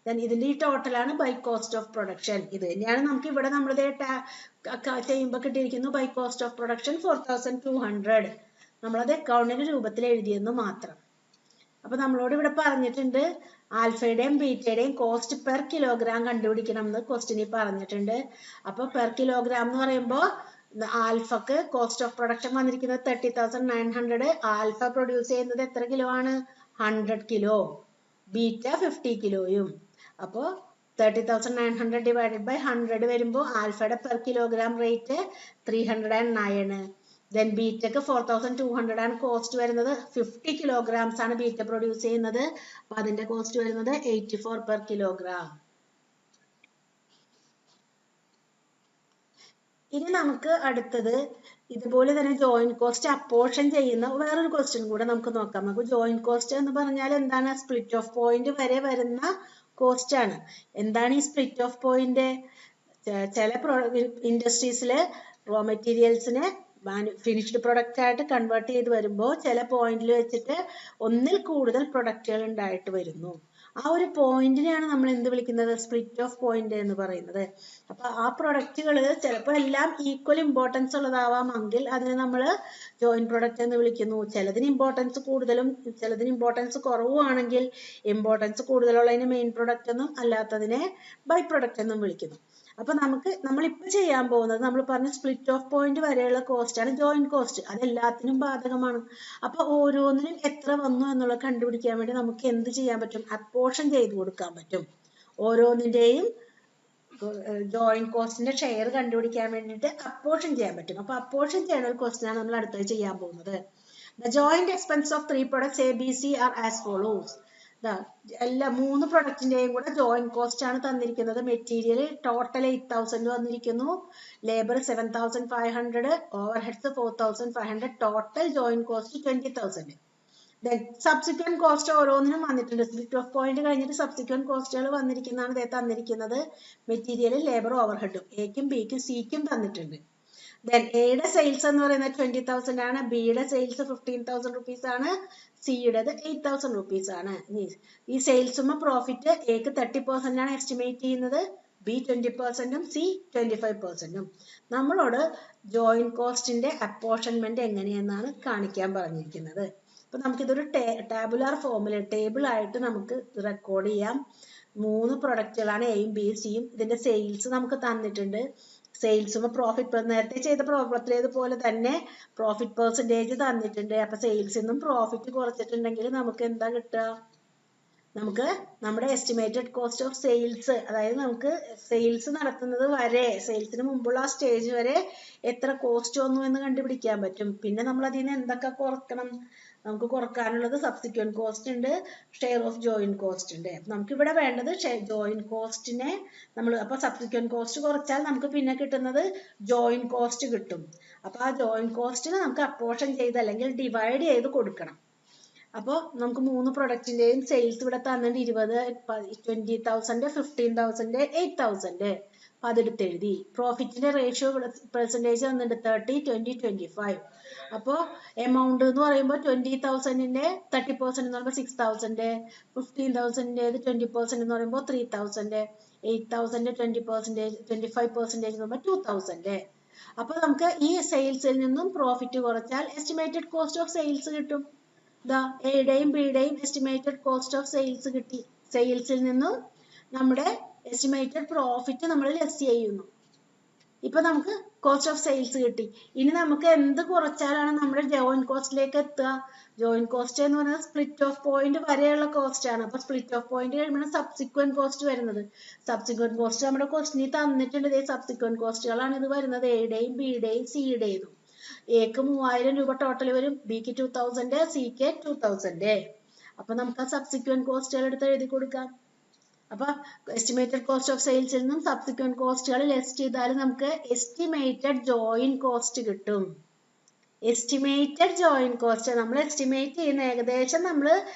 ഇതിന്റെ ഈ ടോട്ടലാണ് ബൈ കോസ്റ്റ് ഓഫ് പ്രൊഡക്ഷൻ. ഇത് തന്നെയാണ് നമുക്ക് ഇവിടെ നമ്മൾ ചെയ്യുമ്പോൾ കിട്ടിയിരിക്കുന്നു ബൈ കോസ്റ്റ് ഓഫ് പ്രൊഡക്ഷൻ 4,200. നമ്മളത് അക്കൗണ്ടിന്റെ രൂപത്തിൽ എഴുതിയെന്ന് മാത്രം. അപ്പൊ നമ്മളോട് ഇവിടെ പറഞ്ഞിട്ടുണ്ട് ആൽഫയുടെയും ബീറ്റയുടെയും കോസ്റ്റ് പെർ കിലോഗ്രാം കണ്ടുപിടിക്കണം എന്ന് ക്വസ്റ്റ്യനിൽ പറഞ്ഞിട്ടുണ്ട്. അപ്പൊ പെർ കിലോഗ്രാം എന്ന് പറയുമ്പോൾ ആൽഫക്ക് കോസ്റ്റ് ഓഫ് പ്രൊഡക്ഷൻ വന്നിരിക്കുന്നത് 30,900. ആൽഫ പ്രൊഡ്യൂസ് ചെയ്യുന്നത് എത്ര കിലോ ആണ്? 100 കിലോ. ബീറ്റ 50 കിലോയും. അപ്പോൾ 30,900 ഡിവൈഡഡ് ബൈ 100 വരുമ്പോൾ ആൽഫയുടെ പെർ കിലോഗ്രാം റേറ്റ് 309. ദെൻ ബീറ്റക്ക് 4,200 ആണ് കോസ്റ്റ് വരുന്നത്. 50 kilograms ആണ് ബീറ്റ പ്രൊഡ്യൂസ് ചെയ്യുന്നത്. അപ്പൊ അതിന്റെ കോസ്റ്റ് വരുന്നത് 84 per kilogram. ഇനി നമുക്ക് അടുത്തത് ഇതുപോലെ തന്നെ ജോയിന്റ് കോസ്റ്റ് അപ്പോർഷൻ ചെയ്യുന്ന വേറൊരു ക്വസ്റ്റ്യൻ കൂടെ നമുക്ക് നോക്കാം. നമുക്ക് ജോയിന്റ് കോസ്റ്റ് എന്ന് പറഞ്ഞാൽ എന്താണ്? സ്പ്ലിറ്റ് ഓഫ് പോയിന്റ് വരെ വരുന്ന കോസ്റ്റ് ആണ്. എന്താണ് ഈ സ്പ്ലിറ്റ് ഓഫ് പോയിന്റ്? ചില ഇൻഡസ്ട്രീസിൽ റോ മെറ്റീരിയൽസിനെ ഫിനിഷ്ഡ് പ്രൊഡക്റ്റ് ആയിട്ട് കൺവേർട്ട് ചെയ്ത് വരുമ്പോൾ ചില പോയിന്റിൽ വെച്ചിട്ട് ഒന്നിൽ കൂടുതൽ പ്രൊഡക്റ്റുകൾ ഉണ്ടായിട്ട് വരുന്നു. ആ ഒരു പോയിന്റിനെയാണ് നമ്മൾ എന്ത് വിളിക്കുന്നത്? സ്പ്ലിറ്റ് ഓഫ് പോയിന്റ് എന്ന് പറയുന്നത്. അപ്പൊ ആ പ്രൊഡക്റ്റുകൾ ചിലപ്പോൾ എല്ലാം ഈക്വൽ ഇമ്പോർട്ടൻസ് ഉള്ളതാവാമെങ്കിൽ അതിനെ നമ്മൾ ജോയിന്റ് പ്രൊഡക്റ്റ് എന്ന് വിളിക്കുന്നു. ചിലതിന് ഇമ്പോർട്ടൻസ് കൂടുതലും ചിലതിന് ഇമ്പോർട്ടൻസ് കുറവുമാണെങ്കിൽ ഇമ്പോർട്ടൻസ് കൂടുതലുള്ളതിന് മെയിൻ പ്രൊഡക്റ്റ് എന്നും അല്ലാത്തതിനെ ബൈ പ്രൊഡക്റ്റ് എന്നും വിളിക്കുന്നു. അപ്പൊ നമ്മളിപ്പോ ചെയ്യാൻ പോകുന്നത് നമ്മൾ പറഞ്ഞ സ്പ്ലിറ്റ് ഓഫ് പോയിന്റ് വരെയുള്ള കോസ്റ്റ് ആണ് ജോയിന്റ് കോസ്റ്റ്. അത് എല്ലാത്തിനും ബാധകമാണ്. അപ്പൊ ഓരോന്നിനും എത്ര വന്നു എന്നുള്ളത് കണ്ടുപിടിക്കാൻ വേണ്ടി നമുക്ക് എന്ത് ചെയ്യാൻ പറ്റും? അപ്പോർഷൻ ചെയ്ത് കൊടുക്കാൻ പറ്റും. ഓരോന്നിന്റെയും ജോയിന്റ് കോസ്റ്റിന്റെ ഷെയർ കണ്ടുപിടിക്കാൻ വേണ്ടിയിട്ട് അപ്പോർഷൻ ചെയ്യാൻ പറ്റും. അപ്പൊ അപ്പോർഷൻ ചെയ്യുന്ന ഒരു ക്വസ്റ്റ്യൻ ആണ് നമ്മൾ അടുത്തത് ചെയ്യാൻ പോകുന്നത്. The joint expense of 3 products A, B, C are as follows. എല്ലാ 3 പ്രൊഡക്റ്റിന്റെയും കൂടെ ജോയിന്റ് കോസ്റ്റ് ആണ് തന്നിരിക്കുന്നത്. മെറ്റീരിയൽ ടോട്ടൽ 8,000 വന്നിരിക്കുന്നു, labour 7,500, overheads 4,500, total joint cost 20,000. Subsequent cost ഓരോന്നിനും വന്നിട്ടുണ്ട്. സ്പ്ലിറ്റ് ഓഫ് പോയിന്റ് കഴിഞ്ഞിട്ട് സബ്സിക്വന്റ് കോസ്റ്റുകൾ വന്നിരിക്കുന്നതാണ് തന്നിരിക്കുന്നത്. മെറ്റീരിയൽ, ലേബർ, ഓവർഹെഡും എക്കും ബിക്കും സിക്കും തന്നിട്ടുണ്ട്. ദെൻ എയുടെ സെയിൽസ് എന്ന് പറയുന്നത് 20,000 ആണ്, ബിയുടെ സെയിൽസ് 15,000 rupees ആണ്, സിയുടേത് 8,000 rupees ആണ്. ഈ സെയിൽസും പ്രോഫിറ്റ് എക്ക് 30% ആണ് എസ്റ്റിമേറ്റ് ചെയ്യുന്നത്, ബി 20%ഉം സി 25%ഉം. നമ്മളോട് ജോയിന്റ് കോസ്റ്റിന്റെ അപ്പോർഷൻമെന്റ് എങ്ങനെയെന്നാണ് കാണിക്കാൻ പറഞ്ഞിരിക്കുന്നത്. അപ്പൊ നമുക്കിതൊരു ടാബുലാർ ഫോമിൽ ടേബിൾ ആയിട്ട് നമുക്ക് റെക്കോർഡ് ചെയ്യാം. 3 പ്രൊഡക്റ്റുകളാണ് എയും ബിയും സിയും. ഇതിന്റെ സെയിൽസ് നമുക്ക് തന്നിട്ടുണ്ട്. സെയിൽസും പ്രോഫിറ്റ് നേരത്തെ ചെയ്തതുപോലെ തന്നെ പ്രോഫിറ്റ് പെർസെൻറ്റേജ് തന്നിട്ടുണ്ട്. അപ്പൊ സെയിൽസിൽ നിന്നും പ്രോഫിറ്റ് കുറച്ചിട്ടുണ്ടെങ്കിൽ നമുക്ക് എന്താ കിട്ടുക? നമുക്ക് നമ്മുടെ എസ്റ്റിമേറ്റഡ് കോസ്റ്റ് ഓഫ് സെയിൽസ്, അതായത് നമുക്ക് സെയിൽസ് നടത്തുന്നത് വരെ, സെയിൽസിന് മുമ്പുള്ള ആ സ്റ്റേജ് വരെ എത്ര കോസ്റ്റ് വന്നു എന്ന് കണ്ടുപിടിക്കാൻ പറ്റും. പിന്നെ നമ്മൾ അതിൽ നിന്ന് എന്തൊക്കെ കുറക്കണം? നമുക്ക് കുറക്കാനുള്ളത് സബ്സിക്വന്റ് കോസ്റ്റ് ഉണ്ട്, ഷെയർ ഓഫ് ജോയിന്റ് കോസ്റ്റ് ഉണ്ട്. നമുക്ക് ഇവിടെ വേണ്ടത് ജോയിന്റ് കോസ്റ്റിനെ നമ്മൾ, അപ്പൊ സബ്സിക്വന്റ് കോസ്റ്റ് കുറച്ചാൽ നമുക്ക് പിന്നെ കിട്ടുന്നത് ജോയിന്റ് കോസ്റ്റ് കിട്ടും. അപ്പൊ ആ ജോയിന്റ് കോസ്റ്റിനെ നമുക്ക് അപ്പോർഷൻ ചെയ്ത് അല്ലെങ്കിൽ ഡിവൈഡ് ചെയ്ത് കൊടുക്കണം. അപ്പോൾ നമുക്ക് 3 പ്രൊഡക്റ്റിന്റെയും സെയിൽസ് ഇവിടെ തന്നിട്ട് 20,000, 15,000, 8,000. അപ്പൊ അതെടുത്ത് എഴുതി. പ്രോഫിറ്റിന്റെ റേഷ്യോ പെർസെൻറ്റേജ് തന്നിട്ട് 30, 20, 25. അപ്പോൾ എമൗണ്ട് എന്ന് പറയുമ്പോൾ 20,000ന്റെ 30% എന്ന് പറയുമ്പോൾ 6,000, 15,000ന്റെ 20% എന്ന് പറയുമ്പോൾ 3,000, 8,000 20%, 25% എന്ന് പറയുമ്പോൾ 2,000. അപ്പൊ നമുക്ക് ഈ സെയിൽസിൽ നിന്നും പ്രോഫിറ്റ് കുറച്ചാൽ എസ്റ്റിമേറ്റഡ് കോസ്റ്റ് ഓഫ് സെയിൽസ് കിട്ടും. എയുടെയും ബിയുടെയും എസ്റ്റിമേറ്റഡ് കോസ്റ്റ് ഓഫ് സെയിൽസ് കിട്ടി. സെയിൽസിൽ നിന്നും നമ്മുടെ എസ്റ്റിമേറ്റഡ് പ്രോഫിറ്റ് നമ്മൾ ലെസ് ചെയ്യുന്നു. ഇപ്പൊ നമുക്ക് കോസ്റ്റ് ഓഫ് സെയിൽസ് കിട്ടി. ഇനി നമുക്ക് എന്ത് കുറച്ചാലാണ് നമ്മുടെ ജോയിന്റ് കോസ്റ്റിലേക്ക് എത്തുക? ജോയിന്റ് കോസ്റ്റ് എന്ന് പറയുന്നത് സ്പ്ലിറ്റ് ഓഫ് പോയിന്റ് വരെയുള്ള കോസ്റ്റ് ആണ്. അപ്പൊ സ്പ്ലിറ്റ് ഓഫ് പോയിന്റ് കഴിയുമ്പോൾ സബ്സിക്വന്റ് കോസ്റ്റ് വരുന്നത്. സബ്സിക്വന്റ് കോസ്റ്റ് നമ്മുടെ ക്വസ്റ്റിനിൽ തന്നിട്ടുണ്ട്. സബ്സിക്വന്റ് കോസ്റ്റുകളാണ് ഇത് വരുന്നത്, എയുടെയും ബിയുടെയും സിയുടെയും. എക്ക് 3,000 രൂപ ടോട്ടൽ വരും, ബിക്ക് 2,000, സിക്ക് 2,000. അപ്പൊ നമുക്ക് ആ സബ്സിക്വന്റ് കോസ്റ്റുകൾ എടുത്ത് എഴുതി കൊടുക്കാം. അപ്പൊ എസ്റ്റിമേറ്റഡ് കോസ്റ്റ് ഓഫ് സെയിൽസിൽ നിന്നും സബ്സിക്വന്റ് കോസ്റ്റുകൾ ലെസ് ചെയ്താൽ നമുക്ക് എസ്റ്റിമേറ്റഡ് ജോയിന്റ് കോസ്റ്റ് കിട്ടും. എസ്റ്റിമേറ്റഡ് ജോയിന്റ് കോസ്റ്റ് നമ്മൾ എസ്റ്റിമേറ്റ് ചെയ്യുന്ന, ഏകദേശം നമ്മൾ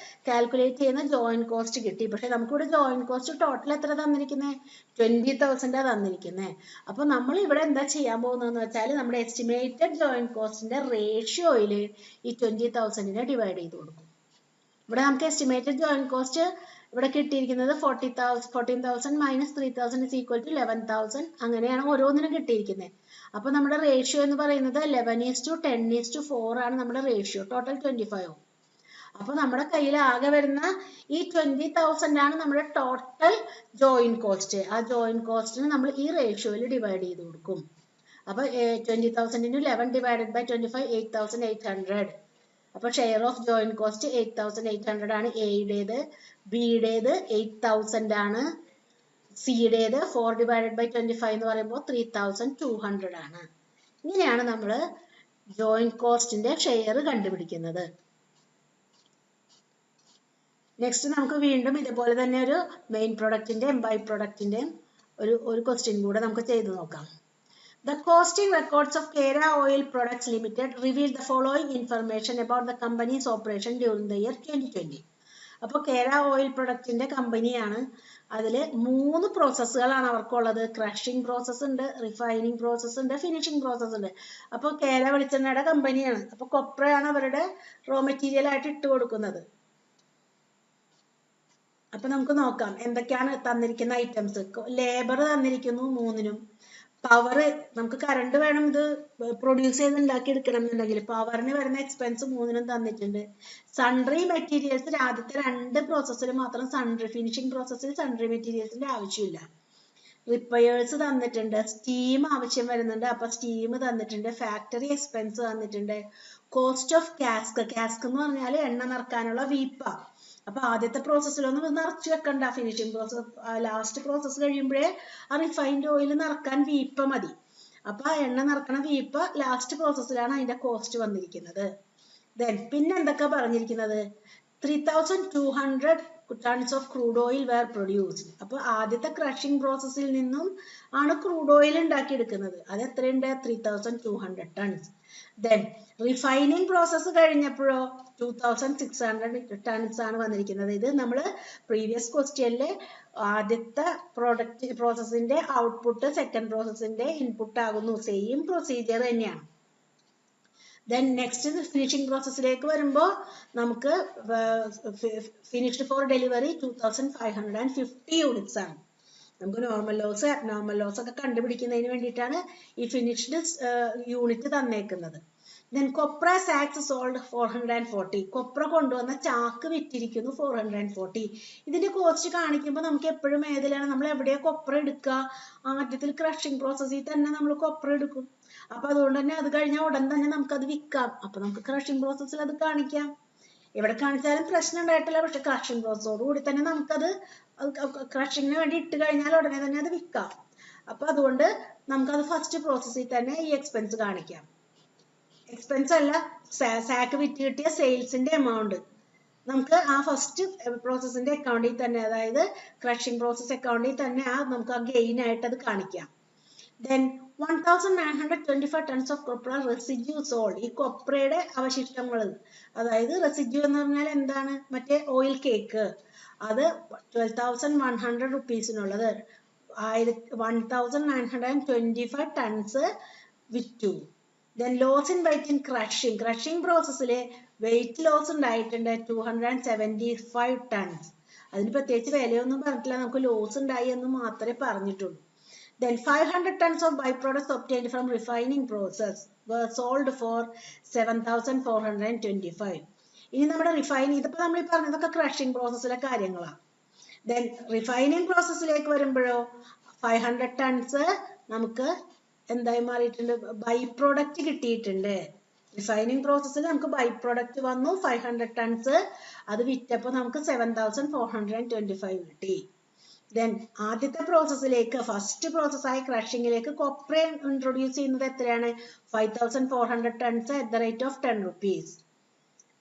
കാൽക്കുലേറ്റ് ചെയ്യുന്ന ജോയിന്റ് കോസ്റ്റ് കിട്ടി. പക്ഷെ നമുക്കിവിടെ ജോയിന്റ് കോസ്റ്റ് ടോട്ടൽ എത്ര തന്നിരിക്കുന്നത്? 20,000 തന്നിരിക്കുന്നത്. അപ്പൊ നമ്മൾ ഇവിടെ എന്താ ചെയ്യാൻ പോകുന്നതെന്ന് വെച്ചാൽ നമ്മുടെ എസ്റ്റിമേറ്റഡ് ജോയിന്റ് കോസ്റ്റിന്റെ റേഷ്യോയിൽ ഈ 20,000നെ ഡിവൈഡ് ചെയ്ത് കൊടുക്കും. ഇവിടെ നമുക്ക് എസ്റ്റിമേറ്റഡ് ജോയിന്റ് കോസ്റ്റ് ഇവിടെ കിട്ടിയിരിക്കുന്നത് 14,000 മൈനസ് 3,000 is equal to 11,000. അങ്ങനെയാണ് ഓരോന്നിനും കിട്ടിയിരിക്കുന്നത്. അപ്പൊ നമ്മുടെ റേഷ്യോ എന്ന് പറയുന്നത് 11:10:4 ആണ് നമ്മുടെ റേഷ്യോ. ടോട്ടൽ 25. അപ്പൊ നമ്മുടെ കയ്യിൽ ആകെ വരുന്ന ഈ 20,000 ആണ് നമ്മുടെ ടോട്ടൽ ജോയിന്റ് കോസ്റ്റ്. ആ ജോയിന്റ് കോസ്റ്റിന് നമ്മൾ ഈ റേഷ്യോയിൽ ഡിവൈഡ് ചെയ്ത് കൊടുക്കും. അപ്പൊ 20,000 into 11 divided by 25, 8,800. അപ്പോൾ ഷെയർ ഓഫ് ജോയിന്റ് കോസ്റ്റ് 8800 ആണ് എയുടേത്, ബിയുടേത് 8000 ആണ്, സിയുടേത് 4/25 എന്ന് പറയുമ്പോൾ 3200 ആണ്. ഇങ്ങനെയാണ് നമ്മൾ ജോയിന്റ് കോസ്റ്റിന്റെ ഷെയർ കണ്ടുപിടിക്കുന്നത്. നെക്സ്റ്റ് നമുക്ക് വീണ്ടും ഇതുപോലെ തന്നെ ഒരു മെയിൻ പ്രൊഡക്റ്റിന്റെയും ബൈ പ്രൊഡക്റ്റിന്റെയും ഒരു ക്വസ്റ്റ്യൻ കൂടെ നമുക്ക് ചെയ്തു നോക്കാം. The costing records of Kera Oil Products Limited reveal the following information about the company's operation during the year 2020. അപ്പോൾ കേര ഓയിൽ പ്രൊഡക്റ്റിന്റെ കമ്പനിയാണ്. അതിൽ 3 പ്രോസസ്സുകളാണ് അവർക്കുള്ളത്. ക്രഷിംഗ് പ്രോസസ്സ് ഉണ്ട്, റിഫൈനിങ് പ്രോസസ്സ് ഉണ്ട്, ഫിനിഷിംഗ് പ്രോസസ്സ് ഉണ്ട്. അപ്പോൾ കേര വെളിച്ചെണ്ണയുടെ കമ്പനിയാണ്. അപ്പോൾ കൊപ്രയാണ് അവരുടെ റോ മെറ്റീരിയൽ ആയിട്ട് ഇട്ട് കൊടുക്കുന്നത്. അപ്പൊ നമുക്ക് നോക്കാം എന്തൊക്കെയാണ് തന്നിരിക്കുന്ന ഐറ്റംസ്. ലേബർ തന്നിരിക്കുന്നു 3നും. പവർ, നമുക്ക് കറണ്ട് വേണം ഇത് പ്രൊഡ്യൂസ് ചെയ്ത് ഉണ്ടാക്കി എടുക്കണം എന്നുണ്ടെങ്കിൽ പവറിന് വരുന്ന എക്സ്പെൻസ് 3നും തന്നിട്ടുണ്ട്. സൺഡ്രി മെറ്റീരിയൽസ് ആദ്യത്തെ 2 പ്രോസസ്സിൽ മാത്രം സൺഡ്രി, ഫിനിഷിംഗ് പ്രോസസ്സിൽ സൺഡ്രി മെറ്റീരിയൽസിന്റെ ആവശ്യമില്ല. റിപ്പയേഴ്സ് തന്നിട്ടുണ്ട്, സ്റ്റീം ആവശ്യം വരുന്നുണ്ട്, അപ്പൊ സ്റ്റീം തന്നിട്ടുണ്ട്, ഫാക്ടറി എക്സ്പെൻസ് തന്നിട്ടുണ്ട്, കോസ്റ്റ് ഓഫ് കാസ്ക്. കാസ്ക് എന്ന് പറഞ്ഞാൽ എണ്ണ നിറക്കാനുള്ള വീപ്പ. അപ്പൊ ആദ്യത്തെ പ്രോസസ്സിലൊന്നും നിറച്ചു വെക്കണ്ട, ഫിനിഷിംഗ് പ്രോസസ് ലാസ്റ്റ് പ്രോസസ്സ് കഴിയുമ്പോഴേ ആ റിഫൈൻഡ് ഓയിൽ നിറക്കാൻ വീപ്പ മതി. അപ്പൊ ആ എണ്ണ നിറക്കണ വീപ്പ ലാസ്റ്റ് പ്രോസസ്സിലാണ് അതിന്റെ കോസ്റ്റ് വന്നിരിക്കുന്നത്. പിന്നെ എന്തൊക്കെ പറഞ്ഞിരിക്കുന്നത്, 3200 tons of crude oil were produced. അപ്പോൾ ആദ്യത്തെ ക്രഷിംഗ് പ്രോസസ്സിൽ നിന്നും ആണ് ക്രൂഡ് ഓയിൽ ഉണ്ടാക്കിയെടുക്കുന്നത്. അത് എത്രയുണ്ട്, 3200 tons. Then റിഫൈനിങ് പ്രോസസ്സ് കഴിഞ്ഞപ്പോഴോ 2600 tons ആണ് വന്നിരിക്കുന്നത്. ഇത് നമ്മൾ പ്രീവിയസ് ക്വസ്റ്റ്യനില് ആദ്യത്തെ പ്രോഡക്റ്റ് പ്രോസസ്സിന്റെ ഔട്ട്പുട്ട് സെക്കൻഡ് പ്രോസസ്സിന്റെ ഇൻപുട്ട് ആകുന്നു. സെയിം പ്രൊസീജിയർ തന്നെയാണ്. Then next ഫിനിഷിംഗ് പ്രോസസ്സിലേക്ക് വരുമ്പോൾ നമുക്ക് ഫിനിഷ്ഡ് ഫോർ ഡെലിവറി 2550 units ആണ്. നമുക്ക് നോർമൽ ലോസ് അബ്നോർമൽ ലോസ് ഒക്കെ കണ്ടുപിടിക്കുന്നതിന് വേണ്ടിയിട്ടാണ് ഈ ഫിനിഷ്ഡ് യൂണിറ്റ് തന്നേക്കുന്നത്. Then കൊപ്ര സാക്സ് സോൾഡ് 440. കൊപ്ര കൊണ്ടുവന്ന ചാക്ക് വിറ്റിരിക്കുന്നു 440. ഇതിന്റെ കോസ്റ്റ് കാണിക്കുമ്പോൾ നമുക്ക് എപ്പോഴും ഏതിലാണ്, നമ്മൾ എവിടെയാ കൊപ്ര എടുക്കുക, ആദ്യത്തിൽ ക്രഷിംഗ് പ്രോസസ്സിൽ തന്നെ നമ്മൾ കൊപ്ര എടുക്കും. അപ്പൊ അതുകൊണ്ട് തന്നെ അത് കഴിഞ്ഞാൽ ഉടൻ തന്നെ നമുക്കത് വിൽക്കാം. അപ്പൊ നമുക്ക് ക്രഷിംഗ് പ്രോസസ്സിൽ അത് കാണിക്കാം. എവിടെ കാണിച്ചാലും പ്രശ്നം ഉണ്ടായിട്ടില്ല. പക്ഷെ ക്രഷിംഗ് പ്രോസസ്സോടുകൂടി തന്നെ നമുക്കത് ക്രഷിങ്ങിന് വേണ്ടി ഇട്ട് കഴിഞ്ഞാൽ ഉടനെ തന്നെ അത് വിൽക്കാം. അപ്പൊ അതുകൊണ്ട് നമുക്കത് ഫസ്റ്റ് പ്രോസസ്സിൽ തന്നെ ഈ എക്സ്പെൻസ് കാണിക്കാം. എക്സ്പെൻസ് അല്ല, സാക്ക് വിറ്റ് കിട്ടിയ സെയിൽസിന്റെ എമൗണ്ട് നമുക്ക് ആ ഫസ്റ്റ് പ്രോസസ്സിന്റെ അക്കൗണ്ടിൽ തന്നെ, അതായത് ക്രഷിംഗ് പ്രോസസ് അക്കൗണ്ടിൽ തന്നെ നമുക്ക് ആ ഗെയിൻ ആയിട്ട് അത് കാണിക്കാം. Then 1925 tons of copra residue sold. ഈ കൊപ്രയുടെ അവശിഷ്ടങ്ങൾ, അതായത് റെസിഡ്യൂ എന്ന് പറഞ്ഞാൽ എന്താണ്, മറ്റേ ഓയിൽ കേക്ക്, അത് 12,100 rupeesനുള്ളത് 1925 tons വിറ്റു. Then loss in weight in crushing പ്രോസസ്സിൽ വെയിറ്റ് ലോസ് ഉണ്ടായിട്ടുണ്ട് 275 tons. അതിന് പ്രത്യേകിച്ച് വിലയൊന്നും പറഞ്ഞിട്ടില്ല, നമുക്ക് ലോസ് ഉണ്ടായി എന്ന് മാത്രമേ പറഞ്ഞിട്ടുള്ളൂ. Then 500 tons of byproducts obtained from refining process were sold for 7,425. ഇനി നമ്മുടെ റിഫൈനിങ്, ഇതിപ്പോ നമ്മൾ ഈ പറഞ്ഞതൊക്കെ ക്രഷിംഗ് പ്രോസസ്സിലെ കാര്യങ്ങളാണ്. Then റിഫൈനിങ് പ്രോസസ്സിലേക്ക് വരുമ്പോഴോ 500 tons നമുക്ക് എന്തായി മാറിയിട്ടുണ്ട്, ബൈ പ്രോഡക്റ്റ് കിട്ടിയിട്ടുണ്ട്. റിഫൈനിങ് പ്രോസസ്സിൽ നമുക്ക് ബൈ പ്രോഡക്റ്റ് വന്നു 500 tons. അത് വിറ്റപ്പോൾ നമുക്ക് 7,425 കിട്ടി. Then ആദ്യത്തെ പ്രോസസ്സിലേക്ക്, ഫസ്റ്റ് പ്രോസസ്സായ ക്രഷിങ്ങിലേക്ക് കൊപ്ര ഇൻട്രൊഡ്യൂസ് ചെയ്യുന്നത് എത്രയാണ്, 5,400 tons at the rate of 10 rupees.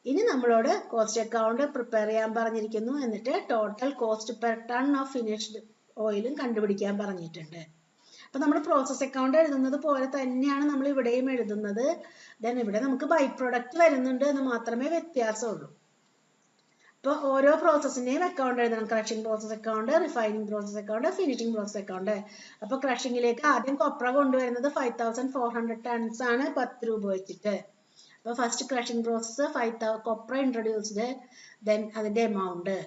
ഇനി നമ്മളോട് കോസ്റ്റ് അക്കൗണ്ട് പ്രിപ്പയർ ചെയ്യാൻ പറഞ്ഞിരിക്കുന്നു. എന്നിട്ട് total cost per ton of finished ഓയിലും കണ്ടുപിടിക്കാൻ പറഞ്ഞിട്ടുണ്ട്. അപ്പൊ നമ്മൾ പ്രോസസ് അക്കൗണ്ട് എഴുതുന്നത് പോലെ തന്നെയാണ് നമ്മൾ ഇവിടെയും എഴുതുന്നത്. ദെൻ ഇവിടെ നമുക്ക് ബൈ പ്രൊഡക്റ്റ് വരുന്നുണ്ട് എന്ന് മാത്രമേ വ്യത്യാസമുള്ളൂ. അപ്പോൾ ഓരോ പ്രോസസ്സിന്റെയും അക്കൗണ്ട് എഴുതണം. Crushing process account, refining process account, finishing process account. അപ്പൊ ക്രഷിങ്ങിലേക്ക് ആദ്യം കൊപ്ര കൊണ്ടുവരുന്നത് 5,400 tons ആണ് 10 രൂപ വെച്ചിട്ട്. അപ്പൊ ഫസ്റ്റ് ക്രഷിംഗ് പ്രോസസ് 5,000 കൊപ്ര ഇൻട്രൊഡ്യൂസ്ഡ്, ദെൻ അതിന്റെ എമൗണ്ട്.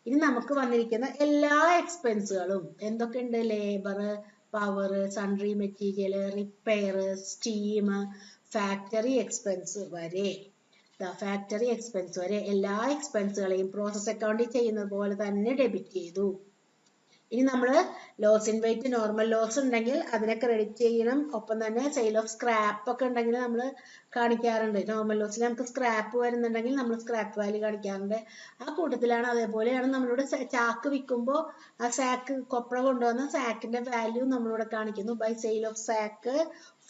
ഇനി നമുക്ക് വന്നിരിക്കുന്ന എല്ലാ എക്സ്പെൻസുകളും എന്തൊക്കെയുണ്ട്, labour, power, sundry material, repair, steam, factory expense വരെ, ഫാക്ടറി എക്സ്പെൻസ് വരെ എല്ലാ എക്സ്പെൻസുകളെയും പ്രോസസ് അക്കൗണ്ടിൽ ചെയ്യുന്നത് പോലെ തന്നെ ഡെബിറ്റ് ചെയ്തു. ഇനി നമ്മൾ loss in weight normal loss ഉണ്ടെങ്കിൽ അതിനെ ക്രെഡിറ്റ് ചെയ്യണം. ഒപ്പം തന്നെ സെയിൽ ഓഫ് സ്ക്രാപ്പ് ഒക്കെ ഉണ്ടെങ്കിൽ നമ്മൾ കാണിക്കാറുണ്ട്. നോർമൽ ലോസിൽ നമുക്ക് സ്ക്രാപ്പ് വരുന്നുണ്ടെങ്കിൽ നമ്മൾ സ്ക്രാപ്പ് വാല്യൂ കാണിക്കാറുണ്ട്. ആ കൂട്ടത്തിലാണ് അതേപോലെയാണ് നമ്മളിവിടെ ചാക്ക് വിൽക്കുമ്പോൾ ആ സാക്ക് കൊപ്ര കൊണ്ടുവന്ന സാക്കിന്റെ വാല്യൂ നമ്മളിവിടെ കാണിക്കുന്നു. By sale of sack